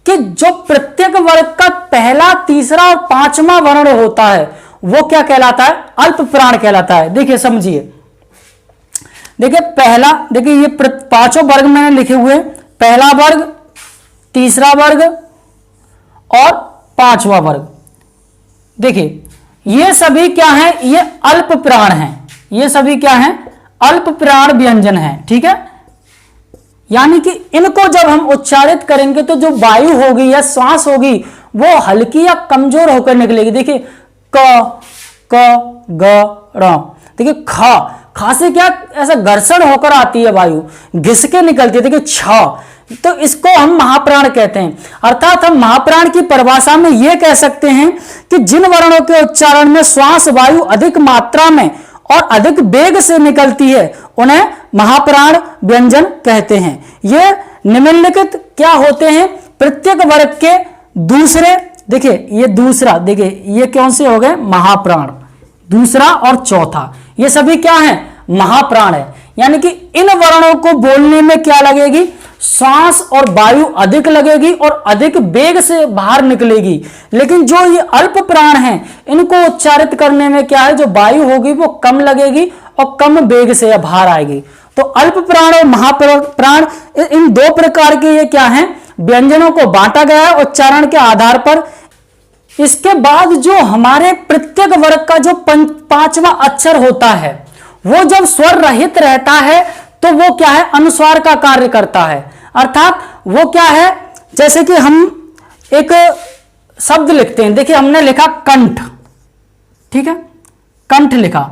कि जो प्रत्येक वर्ग का पहला, तीसरा और पांचवा वर्ण होता है वो क्या कहलाता है? अल्प प्राण कहलाता है। देखिए समझिए, देखिए पहला, देखिए ये पांचों वर्ग मैंने लिखे हुए, पहला वर्ग, तीसरा वर्ग और पांचवा वर्ग। देखिए ये सभी क्या है? ये अल्प प्राण हैं। ये सभी क्या हैं? अल्प प्राण व्यंजन हैं, ठीक है। यानी कि इनको जब हम उच्चारित करेंगे तो जो वायु होगी या श्वास होगी वो हल्की या कमजोर होकर निकलेगी। देखिए क, ग, र, देखिए खा से क्या ऐसा घर्षण होकर आती है वायु, घिस के निकलती है। देखिए छ, तो इसको हम महाप्राण कहते हैं। अर्थात हम महाप्राण की परिभाषा में यह कह सकते हैं कि जिन वर्णों के उच्चारण में श्वास वायु अधिक मात्रा में और अधिक वेग से निकलती है उन्हें महाप्राण व्यंजन कहते हैं। ये निम्नलिखित क्या होते हैं? प्रत्येक वर्ग के दूसरे, देखिए ये दूसरा, देखिए ये कौन से हो गए? महाप्राण, दूसरा और चौथा, ये सभी क्या है? महाप्राण है। यानी कि इन वर्णों को बोलने में क्या लगेगी? श्वास और वायु अधिक लगेगी और अधिक वेग से बाहर निकलेगी। लेकिन जो ये अल्प प्राण हैं इनको उच्चारित करने में क्या है? जो वायु होगी वो कम लगेगी और कम वेग से बाहर आएगी। तो अल्प प्राण और महाप्राण, इन दो प्रकार के ये क्या हैं? व्यंजनों को बांटा गया है उच्चारण के आधार पर। इसके बाद जो हमारे प्रत्येक वर्ग का जो पांचवा अक्षर होता है वो जब स्वर रहित रहता है तो वो क्या है? अनुस्वार का कार्य करता है। अर्थात वो क्या है? जैसे कि हम एक शब्द लिखते हैं, देखिए हमने लिखा कंठ, ठीक है, कंठ लिखा।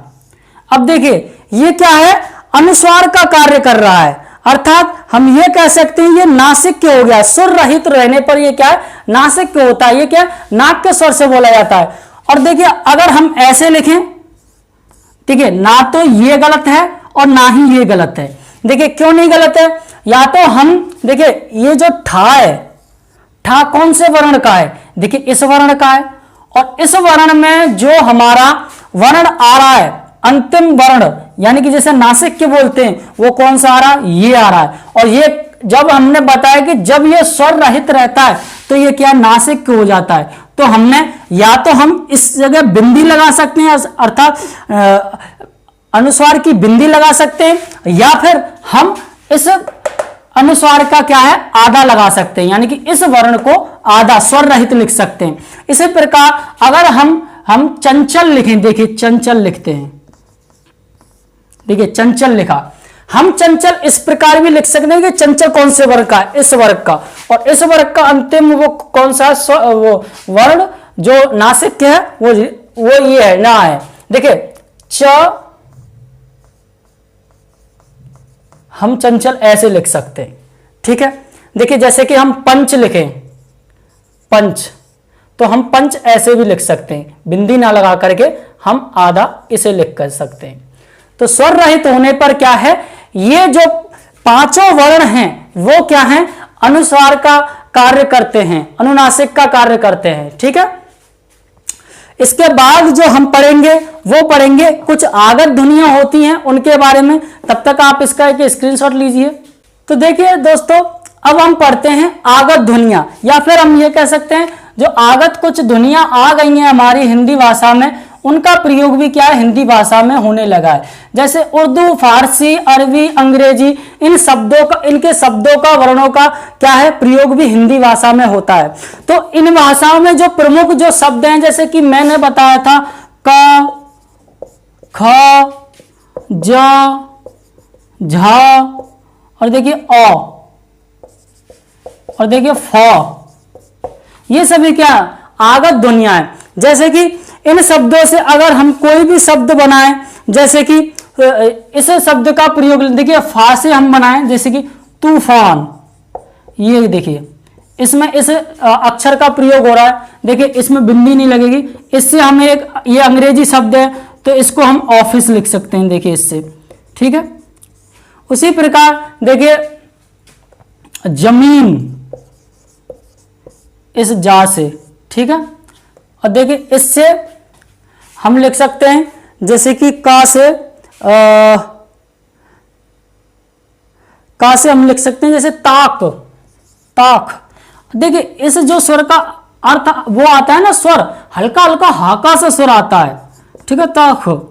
अब देखिए ये क्या है? अनुस्वार का कार्य कर रहा है। अर्थात हम ये कह सकते हैं ये नासिक्य हो गया। सुर रहित रहने पर ये क्या है? नासिक्य होता है। ये क्या? नाक के स्वर से बोला जाता है। और देखिए अगर हम ऐसे लिखें, ठीक है, ना तो ये गलत है और ना ही ये गलत है। देखिए क्यों नहीं गलत है? या तो हम देखिए ये जो ठा है, ठा कौन से वर्ण का है? देखिए इस वर्ण का है, और इस वर्ण में जो हमारा वर्ण आ रहा है अंतिम वर्ण, यानी कि जैसे नासिक के बोलते हैं, वो कौन सा आ रहा है? ये आ रहा है। और ये जब हमने बताया कि जब ये स्वर रहित रहता है तो ये क्या नासिक हो जाता है, तो हमने या तो हम इस जगह बिंदी लगा सकते हैं, अर्थात अनुस्वार की बिंदी लगा सकते हैं, या फिर हम इस अनुस्वार का क्या है? आधा लगा सकते हैं, यानी कि इस वर्ण को आधा स्वर रहित लिख सकते हैं। इसी प्रकार अगर हम चंचल लिखें, देखिए चंचल लिखते हैं, देखिए चंचल लिखा, हम चंचल इस प्रकार भी लिख सकते हैं कि चंचल कौन से वर्ग का है? इस वर्ग का। और इस वर्ग का अंतिम वो कौन सा वो वर्ण जो नासिक के है वो ये है, ना है। देखिए च, हम चंचल ऐसे लिख सकते हैं, ठीक है। देखिए जैसे कि हम पंच लिखें, पंच, तो हम पंच ऐसे भी लिख सकते हैं, बिंदी ना लगा करके हम आधा इसे लिख कर सकते हैं। तो स्वर रहित होने पर क्या है? ये जो पांचों वर्ण हैं वो क्या हैं? अनुस्वार का कार्य करते हैं, अनुनासिक का कार्य करते हैं, ठीक है। इसके बाद जो हम पढ़ेंगे वो पढ़ेंगे कुछ आगत ध्वनियां होती हैं उनके बारे में। तब तक आप इसका एक स्क्रीनशॉट लीजिए। तो देखिए दोस्तों, अब हम पढ़ते हैं आगत ध्वनियां, या फिर हम ये कह सकते हैं जो आगत कुछ ध्वनियां आ गई हैं हमारी हिंदी भाषा में, उनका प्रयोग भी क्या है? हिंदी भाषा में होने लगा है। जैसे उर्दू, फारसी, अरबी, अंग्रेजी, इन शब्दों का, इनके शब्दों का, वर्णों का क्या है? प्रयोग भी हिंदी भाषा में होता है। तो इन भाषाओं में जो प्रमुख जो शब्द हैं, जैसे कि मैंने बताया था क, ख, ज, झ, और देखिए अ, और देखिए फ, ये सभी क्या आगत ध्वनियां हैं। जैसे कि इन शब्दों से अगर हम कोई भी शब्द बनाएं, जैसे कि इस शब्द का प्रयोग देखिए फा से हम बनाएं, जैसे कि तूफान, ये देखिए इसमें इस अक्षर का प्रयोग हो रहा है, देखिए इसमें बिंदी नहीं लगेगी। इससे हमें एक ये अंग्रेजी शब्द है तो इसको हम ऑफिस लिख सकते हैं, देखिए इससे, ठीक है। उसी प्रकार देखिए जमीन, इस जा से, ठीक है। और देखिए इससे हम लिख सकते हैं जैसे कि का से हम लिख सकते हैं जैसे ताक, ताक। देखिए इस जो स्वर का अर्थ वो आता है ना, स्वर हल्का हल्का हाका से स्वर आता है, ठीक है, ताक।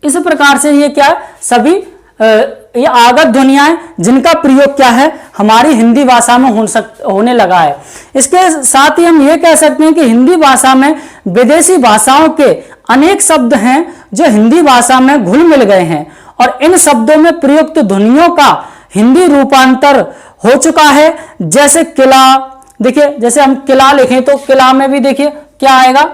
इस प्रकार से ये क्या है? सभी ये आगत ध्वनियां हैं जिनका प्रयोग क्या है? हमारी हिंदी भाषा में होने लगा है। इसके साथ ही हम ये कह सकते हैं कि हिंदी भाषा में विदेशी भाषाओं के अनेक शब्द हैं जो हिंदी भाषा में घुल मिल गए हैं, और इन शब्दों में प्रयुक्त ध्वनियों का हिंदी रूपांतर हो चुका है। जैसे किला, देखिए जैसे हम किला लिखें तो किला में भी देखिए क्या आएगा?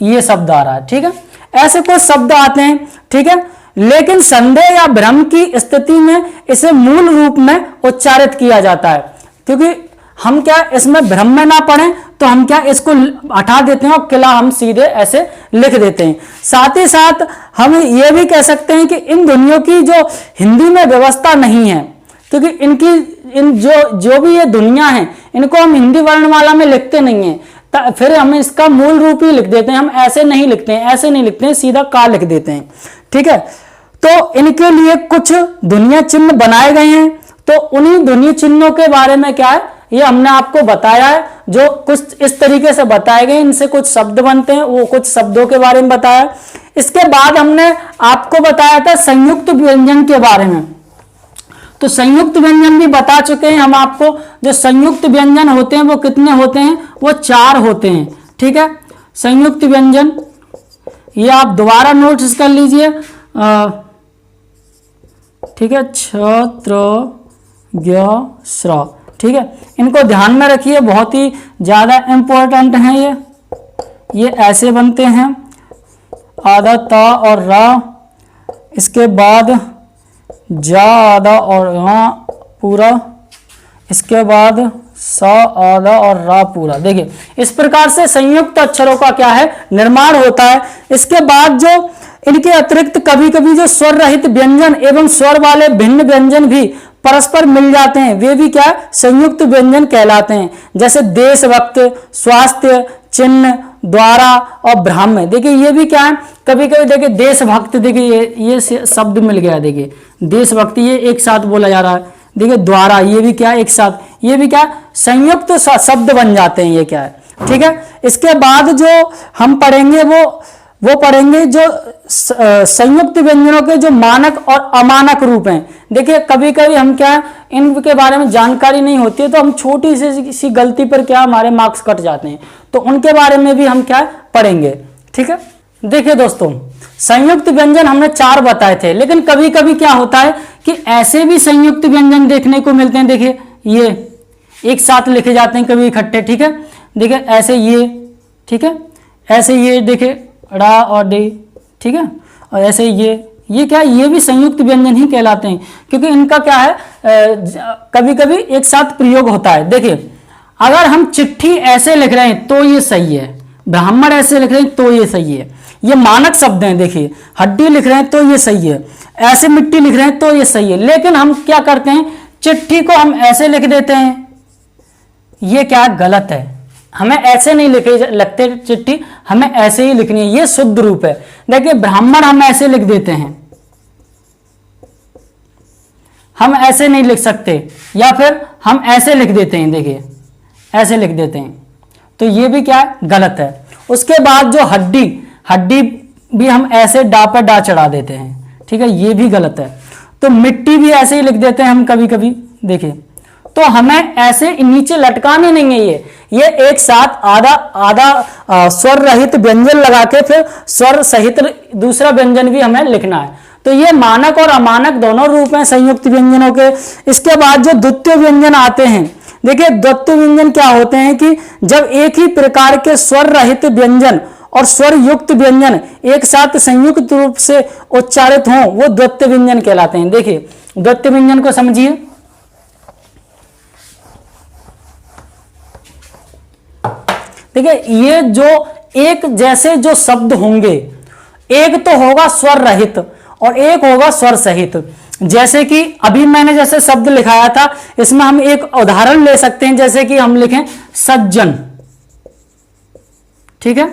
ये शब्द आ रहा है, ठीक है। ऐसे कुछ शब्द आते हैं, ठीक है। लेकिन संदेह या भ्रम की स्थिति में इसे मूल रूप में उच्चारित किया जाता है, क्योंकि हम क्या इसमें भ्रम में ना पड़े तो हम क्या इसको हटा देते हैं और किला हम सीधे ऐसे लिख देते हैं। साथ ही साथ हम ये भी कह सकते हैं कि इन ध्वनियों की जो हिंदी में व्यवस्था नहीं है, क्योंकि इन जो भी ये ध्वनियां हैं इनको हम हिंदी वर्णमाला में लिखते नहीं है, फिर हम इसका मूल रूप ही लिख देते हैं। हम ऐसे नहीं लिखते हैं, ऐसे नहीं लिखते हैं, सीधा का लिख देते हैं, ठीक है। तो इनके लिए कुछ ध्वनिया चिन्ह बनाए गए हैं, तो उन्हीं ध्वनि चिन्हों के बारे में क्या है ये हमने आपको बताया है, जो कुछ इस तरीके से बताए गए, इनसे कुछ शब्द बनते हैं, वो कुछ शब्दों के बारे में बताया। इसके बाद हमने आपको बताया था संयुक्त व्यंजन के बारे में, तो संयुक्त व्यंजन भी बता चुके हैं हम आपको। जो संयुक्त व्यंजन होते हैं वो कितने होते हैं? वो 4 होते हैं, ठीक है। संयुक्त व्यंजन ये आप दोबारा नोटिस कर लीजिए, ठीक है, छ, त्र, ज्ञ, स्र, ठीक है। इनको ध्यान में रखिए, बहुत ही ज्यादा इंपॉर्टेंट हैं ये ऐसे बनते हैं, आधा ता और रा, इसके बाद जा आधा और रा पूरा, इसके बाद सा आधा और रा पूरा। देखिए इस प्रकार से संयुक्त अक्षरों का क्या है निर्माण होता है। इसके बाद जो इनके अतिरिक्त कभी कभी जो स्वर रहित व्यंजन एवं स्वर वाले भिन्न व्यंजन भी परस्पर मिल जाते हैं, वे भी क्या संयुक्त व्यंजन कहलाते हैं। जैसे देशभक्त, स्वास्थ्य, चिन्ह, द्वारा और ब्राह्म्य। देखिए ये भी क्या है, कभी कभी देखिए देशभक्त, देखिए ये शब्द मिल गया, देखिए देशभक्त ये एक साथ बोला जा रहा है। देखिए द्वारा, ये भी क्या है एक साथ, ये भी क्या संयुक्त शब्द बन जाते हैं, ये क्या है, ठीक है। इसके बाद जो हम पढ़ेंगे वो पढ़ेंगे जो संयुक्त व्यंजनों के जो मानक और अमानक रूप हैं। देखिए कभी कभी हम क्या है, इनके बारे में जानकारी नहीं होती है तो हम छोटी सी गलती पर क्या हमारे मार्क्स कट जाते हैं, तो उनके बारे में भी हम क्या पढ़ेंगे, ठीक है। देखिए दोस्तों, संयुक्त व्यंजन हमने 4 बताए थे, लेकिन कभी कभी क्या होता है कि ऐसे भी संयुक्त व्यंजन देखने को मिलते हैं। देखिए ये एक साथ लिखे जाते हैं कभी इकट्ठे, ठीक है। देखिए ऐसे ये, ठीक है, ऐसे ये देखिए ड़ा और डे, ठीक है, और ऐसे ये क्या, ये भी संयुक्त व्यंजन ही कहलाते हैं, क्योंकि इनका क्या है कभी कभी एक साथ प्रयोग होता है। देखिए अगर हम चिट्ठी ऐसे लिख रहे हैं तो ये सही है, ब्राह्मण ऐसे लिख रहे हैं तो ये सही है, ये मानक शब्द हैं। देखिए हड्डी लिख रहे हैं तो ये सही है, ऐसे मिट्टी लिख रहे हैं तो ये सही है, लेकिन हम क्या करते हैं, चिट्ठी को हम ऐसे लिख देते हैं, ये क्या गलत है। हमें ऐसे नहीं लगते चिट्ठी, हमें ऐसे ही लिखनी है, ये शुद्ध रूप है। देखिए ब्राह्मण हम ऐसे लिख देते हैं, हम ऐसे नहीं लिख सकते, या फिर हम ऐसे लिख देते हैं, देखिए ऐसे लिख देते हैं, तो ये भी क्या है गलत है। उसके बाद जो हड्डी भी हम ऐसे डा पर डा चढ़ा देते हैं, ठीक है, ये भी गलत है। तो मिट्टी भी ऐसे ही लिख देते हैं हम कभी कभी, देखिए, तो हमें ऐसे नीचे लटकाने नहीं है, ये एक साथ आधा स्वर रहित व्यंजन लगा के फिर स्वर सहित दूसरा व्यंजन भी हमें लिखना है। तो ये मानक और अमानक दोनों रूप हैं संयुक्त व्यंजनों के। इसके बाद जो द्वितीय व्यंजन आते हैं, देखिए द्वितीय व्यंजन क्या होते हैं कि जब एक ही प्रकार के स्वर रहित व्यंजन और स्वर युक्त व्यंजन एक साथ संयुक्त रूप से उच्चारित हों, वो द्वितीय व्यंजन कहलाते हैं। देखिए द्वितीय व्यंजन को समझिए, देखिए ये जो एक जैसे जो शब्द होंगे, एक तो होगा स्वर रहित और एक होगा स्वर सहित। जैसे कि अभी मैंने जैसे शब्द लिखाया था, इसमें हम एक उदाहरण ले सकते हैं, जैसे कि हम लिखें सज्जन, ठीक है।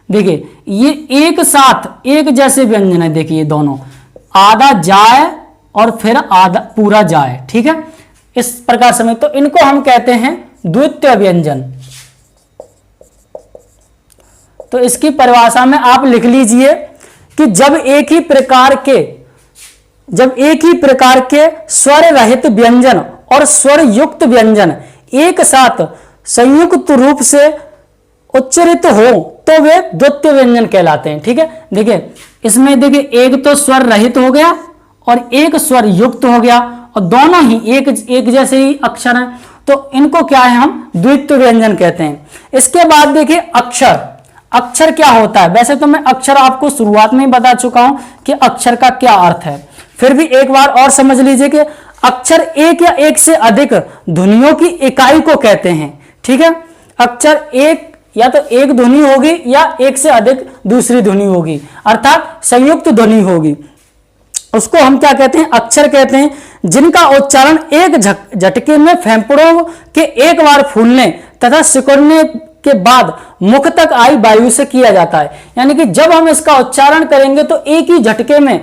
देखिए ये एक साथ एक जैसे व्यंजन है, देखिए ये दोनों आधा जाए और फिर आधा पूरा जाए, ठीक है, इस प्रकार से। तो इनको हम कहते हैं द्वितीय व्यंजन। तो इसकी परिभाषा में आप लिख लीजिए कि जब एक ही प्रकार के स्वर रहित व्यंजन और स्वर युक्त व्यंजन एक साथ संयुक्त रूप से उच्चारित हो तो वे द्वितीय व्यंजन कहलाते हैं, ठीक है। देखिए इसमें देखिए एक तो स्वर रहित हो गया और एक स्वर युक्त हो गया, और दोनों ही एक जैसे ही अक्षर हैं, तो इनको क्या है हम द्वितीय व्यंजन कहते हैं। इसके बाद देखिए अक्षर क्या होता है। वैसे तो मैं अक्षर आपको शुरुआत में ही बता चुका हूं कि अक्षर का क्या अर्थ है, फिर भी एक बार और समझ लीजिए कि अक्षर एक या एक से अधिक ध्वनियों की इकाई को कहते हैं, ठीक है। अक्षर एक या तो एक ध्वनि होगी या एक से अधिक दूसरी ध्वनि होगी, अर्थात संयुक्त ध्वनि होगी, उसको हम क्या कहते हैं, अक्षर कहते हैं, जिनका उच्चारण एक झटके में फेफड़ों के एक बार फूलने तथा सिकुड़ने के बाद मुख तक आई वायु से किया जाता है। यानी कि जब हम इसका उच्चारण करेंगे तो एक ही झटके में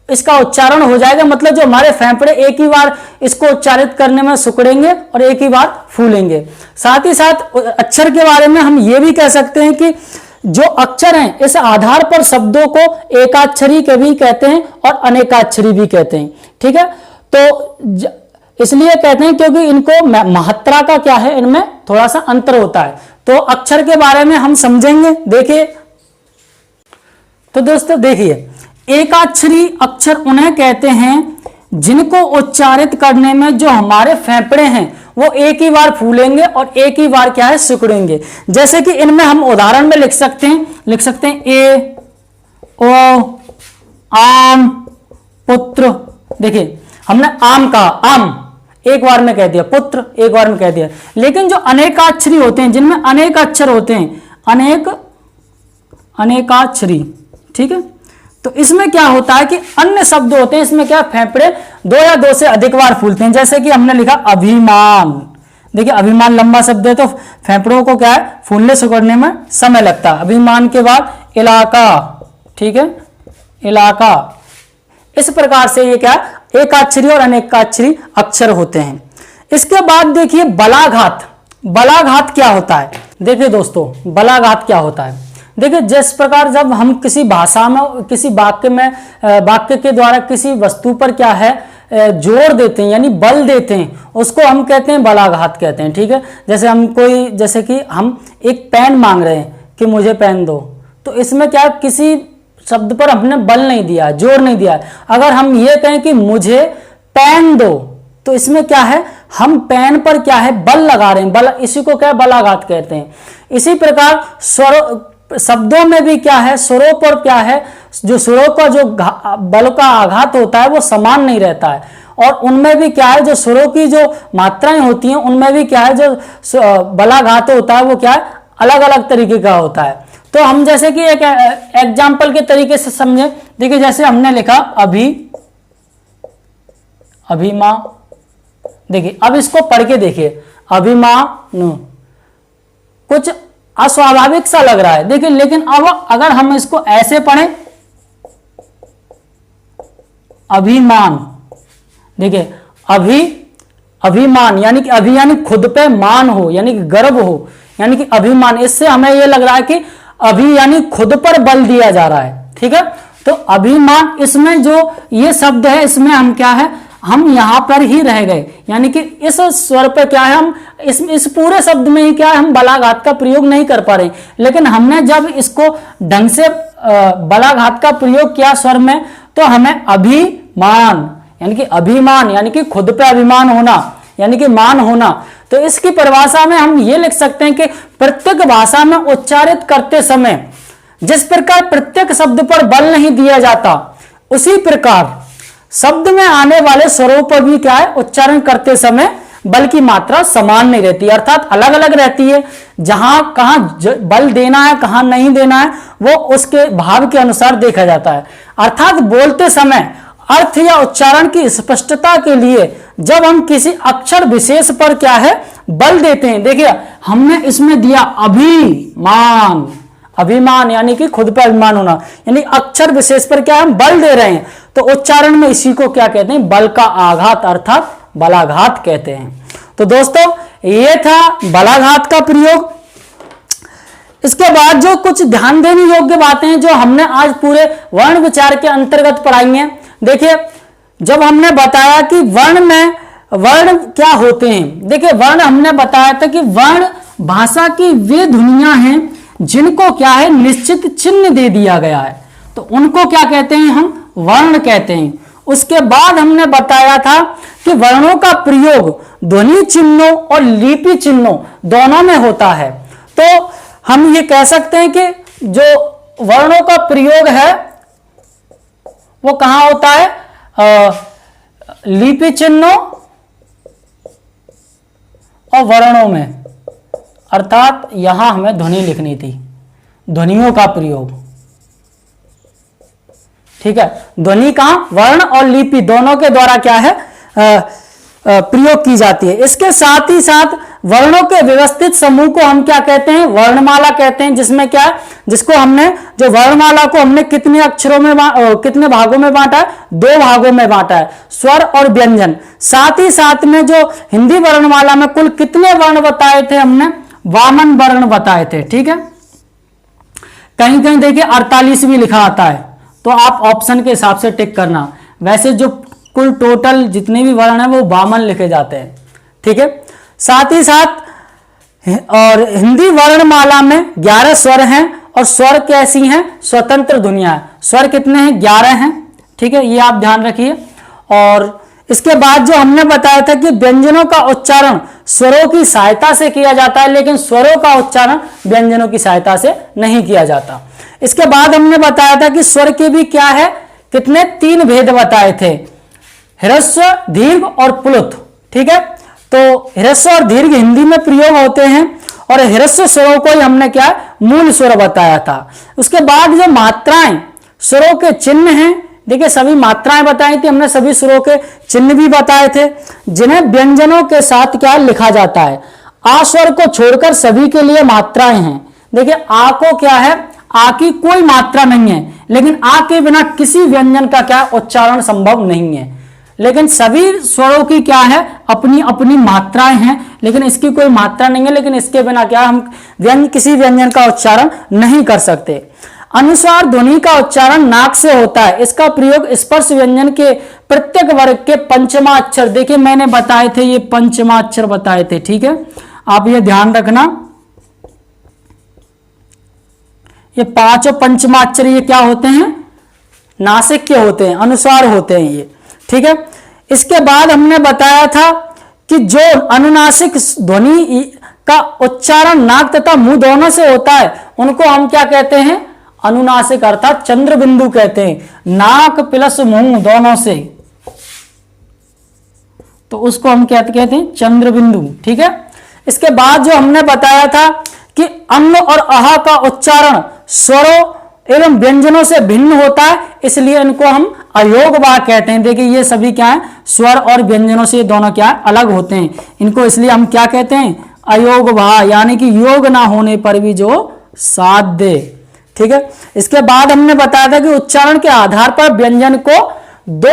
इसका उच्चारण हो जाएगा, मतलब जो हमारे फेफड़े एक ही बार इसको उच्चारित करने में सिकुड़ेंगे और एक ही बार फूलेंगे। साथ ही साथ अक्षर के बारे में हम ये भी कह सकते हैं कि जो अक्षर हैं इस आधार पर शब्दों को एकाक्षरी भी कहते हैं और अनेकाक्षरी भी कहते हैं, ठीक है। तो इसलिए कहते हैं क्योंकि इनको मात्रा का क्या है, इनमें थोड़ा सा अंतर होता है। तो अक्षर के बारे में हम समझेंगे। देखिए तो दोस्तों देखिए, एकाक्षरी अक्षर उन्हें कहते हैं जिनको उच्चारित करने में जो हमारे फेफड़े हैं वो एक ही बार फूलेंगे और एक ही बार क्या है सिकुड़ेंगे। जैसे कि इनमें हम उदाहरण में लिख सकते हैं ए, ओ, आम, पुत्र। देखिए हमने आम कहा, आम एक बार में कह दिया, पुत्र एक बार में कह दिया। लेकिन जो अनेकाक्षरी होते हैं, जिनमें अनेक अक्षर होते हैं, अनेकाक्षरी, ठीक है। तो इसमें क्या होता है कि अन्य शब्द होते हैं, इसमें क्या फेफड़े 2 या 2 से अधिक बार फूलते हैं। जैसे कि हमने लिखा अभिमान, देखिए अभिमान लंबा शब्द है तो फेफड़ों को क्या है फूलने सिकुड़ने में समय लगता है। अभिमान के बाद इलाका, ठीक है, इलाका। इस प्रकार से ये क्या एकाक्षरी और अनेकाक्षरी अक्षर होते हैं। इसके बाद देखिए बलाघात। बलाघात क्या होता है? देखिए दोस्तों बलाघात क्या होता है, देखिए जिस प्रकार जब हम किसी भाषा में किसी वाक्य के द्वारा किसी वस्तु पर क्या है जोर देते हैं यानी बल देते हैं, उसको हम कहते हैं बलाघात कहते हैं, ठीक है। जैसे कि हम एक पेन मांग रहे हैं कि मुझे पेन दो, तो इसमें क्या किसी शब्द पर हमने बल नहीं दिया, जोर नहीं दिया। अगर हम ये कहें कि मुझे पेन दो, तो इसमें क्या है हम पेन पर क्या है बल लगा रहे हैं, बल, इसी को क्या बलाघात कहते हैं। इसी प्रकार स्वर शब्दों में भी क्या है स्वरों पर क्या है जो स्वरों का जो बल का आघात होता है वो समान नहीं रहता है, और उनमें भी क्या है जो स्वरों की जो मात्राएं होती हैं उनमें भी क्या है जो बलाघात होता है वो क्या है अलग अलग तरीके का होता है। तो हम जैसे कि एक एग्जाम्पल के तरीके से समझे, देखिए जैसे हमने लिखा अभिमा, देखिए अब इसको पढ़ के देखिए अभिमानु, कुछ अस्वाभाविक सा लग रहा है, देखिए लेकिन अब अगर हम इसको ऐसे पढ़ें अभिमान, देखिए अभिमान यानी कि यानी खुद पे मान हो यानी कि गर्व हो यानी कि अभिमान, इससे हमें यह लग रहा है कि अभी यानी खुद पर बल दिया जा रहा है, ठीक है। तो अभिमान, इसमें जो ये शब्द है इसमें हम क्या है हम यहां पर ही रह गए, यानी कि इस स्वर पर क्या है हम इस पूरे शब्द में ही क्या है हम बलाघात का प्रयोग नहीं कर पा रहे, लेकिन हमने जब इसको ढंग से बलाघात का प्रयोग किया स्वर में तो हमें अभिमान यानी कि खुद पे अभिमान होना यानी कि मान होना। तो इसकी परिभाषा में हम ये लिख सकते हैं कि प्रत्येक भाषा में उच्चारित करते समय जिस प्रकार प्रत्येक शब्द पर बल नहीं दिया जाता, उसी प्रकार शब्द में आने वाले स्वरों पर भी क्या है उच्चारण करते समय बल की मात्रा समान नहीं रहती, अर्थात अलग अलग रहती है। जहां कहां बल देना है कहां नहीं देना है वो उसके भाव के अनुसार देखा जाता है। अर्थात बोलते समय अर्थ या उच्चारण की स्पष्टता के लिए जब हम किसी अक्षर विशेष पर क्या है बल देते हैं, देखिए हमने इसमें दिया अभिमान यानी कि खुद पर अभिमान होना, यानी अक्षर विशेष पर क्या हम बल दे रहे हैं, तो उच्चारण में इसी को क्या कहते हैं बल का आघात अर्थात बलाघात कहते हैं। तो दोस्तों ये था बलाघात का प्रयोग। इसके बाद जो कुछ ध्यान देने योग्य बातें हैं जो हमने आज पूरे वर्ण विचार के अंतर्गत पढ़ाई हैं, देखिए जब हमने बताया कि वर्ण क्या होते हैं, देखिए वर्ण हमने बताया था कि वर्ण भाषा की वे ध्वनियां हैं जिनको क्या है निश्चित चिन्ह दे दिया गया है, तो उनको क्या कहते हैं हम वर्ण कहते हैं। उसके बाद हमने बताया था कि वर्णों का प्रयोग ध्वनि चिन्हों और लिपि चिन्हों दोनों में होता है। तो हम ये कह सकते हैं कि जो वर्णों का प्रयोग है वो कहां होता है लिपि चिन्हों और वर्णों में, अर्थात यहां हमें ध्वनि लिखनी थी, ध्वनियों का प्रयोग, ठीक है। ध्वनि कहां वर्ण और लिपि दोनों के द्वारा क्या है प्रयोग की जाती है। इसके साथ ही साथ वर्णों के व्यवस्थित समूह को हम क्या कहते हैं वर्णमाला कहते हैं, जिसमें क्या जिसको हमने जो वर्णमाला को हमने कितने अक्षरों में कितने भागों में बांटा है 2 भागों में बांटा है, स्वर और व्यंजन। साथ ही साथ में जो हिंदी वर्णमाला में कुल कितने वर्ण बताए थे हमने 52 वर्ण बताए थे, ठीक है। कहीं कहीं देखिए 48 भी लिखा आता है, तो आप ऑप्शन के हिसाब से टिक करना। वैसे जो कुल टोटल जितने भी वर्ण हैं वो 52 लिखे जाते हैं, ठीक है। साथ ही साथ और हिंदी वर्णमाला में 11 स्वर हैं और स्वर कैसी हैं स्वतंत्र ध्वनियां। स्वर कितने हैं 11 हैं, ठीक है, ये आप ध्यान रखिए। और इसके बाद जो हमने बताया था कि व्यंजनों का उच्चारण स्वरों की सहायता से किया जाता है, लेकिन स्वरों का उच्चारण व्यंजनों की सहायता से नहीं किया जाता। इसके बाद हमने बताया था कि स्वर के भी क्या है कितने 3 भेद बताए थे, ह्रस्व दीर्घ और प्लुत, ठीक है। तो ह्रस्व और दीर्घ हिंदी में प्रयोग होते हैं और ह्रस्व स्वरों को ही हमने क्या मूल स्वर बताया था। उसके बाद जो मात्राएं स्वरों के चिन्ह हैं, देखिए सभी मात्राएं बताई थी हमने, सभी स्वरों के चिन्ह भी बताए थे, जिन्हें व्यंजनों के साथ क्या लिखा जाता है। आ स्वर को छोड़कर सभी के लिए मात्राएं हैं। देखिए आ को क्या है, आ की कोई मात्रा नहीं है, लेकिन आ के बिना किसी व्यंजन का क्या उच्चारण संभव नहीं है। लेकिन सभी स्वरों की क्या है, अपनी अपनी मात्राएं हैं, लेकिन इसकी कोई मात्रा नहीं है, लेकिन इसके बिना क्या हम किसी व्यंजन का उच्चारण नहीं कर सकते। अनुस्वार ध्वनि का उच्चारण नाक से होता है। इसका प्रयोग स्पर्श व्यंजन के प्रत्येक वर्ग के पंचमाक्षर, देखिए मैंने बताए थे, ये पंचमाक्षर बताए थे, ठीक है, आप ये ध्यान रखना, ये पांचों पंचमाक्षर ये क्या होते हैं, नासिक के होते हैं, अनुस्वार होते हैं ये, ठीक है। इसके बाद हमने बताया था कि जो अनुनासिक ध्वनि का उच्चारण नाक तथा मुंह दोनों से होता है उनको हम क्या कहते हैं, अनुनासिक अर्थात चंद्र बिंदु कहते हैं। नाक प्लस मुंह दोनों से, तो उसको हम क्या कहते हैं, चंद्र बिंदु, ठीक है। इसके बाद जो हमने बताया था कि अन्न और आहा का उच्चारण स्वरों एवं व्यंजनों से भिन्न होता है, इसलिए इनको हम अयोगवाह कहते हैं। देखिए ये सभी क्या है, स्वर और व्यंजनों से दोनों क्या है, अलग होते हैं, इनको इसलिए हम क्या कहते हैं, अयोगवाह, यानी कि योग ना होने पर भी जो साध्य, ठीक है। इसके बाद हमने बताया था कि उच्चारण के आधार पर व्यंजन को दो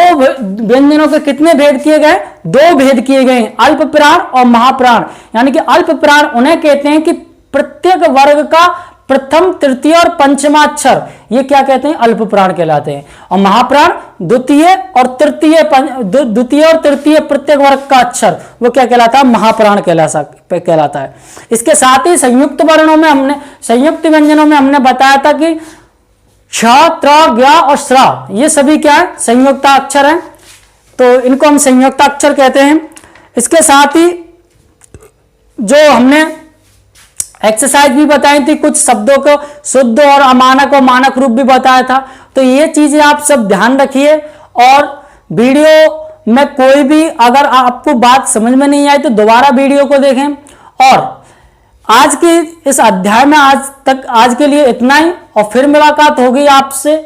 व्यंजनों के कितने भेद किए गए, दो भेद किए गए, अल्प प्राण और महाप्राण। यानी कि अल्प प्राण उन्हें कहते हैं कि प्रत्येक वर्ग का प्रथम तृतीय और पंचमाक्षर ये क्या कहते हैं, अल्प प्राण कहलाते हैं, और महाप्राण द्वितीय और तृतीय प्रत्येक वर्ग का अक्षर वो क्या कहलाता है, महाप्राण कहलाता है। इसके साथ ही संयुक्त वर्णों में हमने, संयुक्त व्यंजनों में हमने बताया था कि क्ष, त्र, ज्ञ और श्रा ये सभी क्या है, संयुक्ताक्षर हैं, तो इनको हम संयुक्ताक्षर कहते हैं। इसके साथ ही जो हमने एक्सरसाइज भी बताई थी, कुछ शब्दों को शुद्ध और अमानक और मानक रूप भी बताया था, तो ये चीजें आप सब ध्यान रखिए। और वीडियो में कोई भी अगर आपको बात समझ में नहीं आई तो दोबारा वीडियो को देखें। और आज के इस अध्याय में आज के लिए इतना ही, और फिर मुलाकात होगी आपसे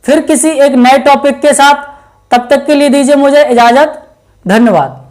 फिर किसी एक नए टॉपिक के साथ। तब तक के लिए दीजिए मुझे इजाजत, धन्यवाद।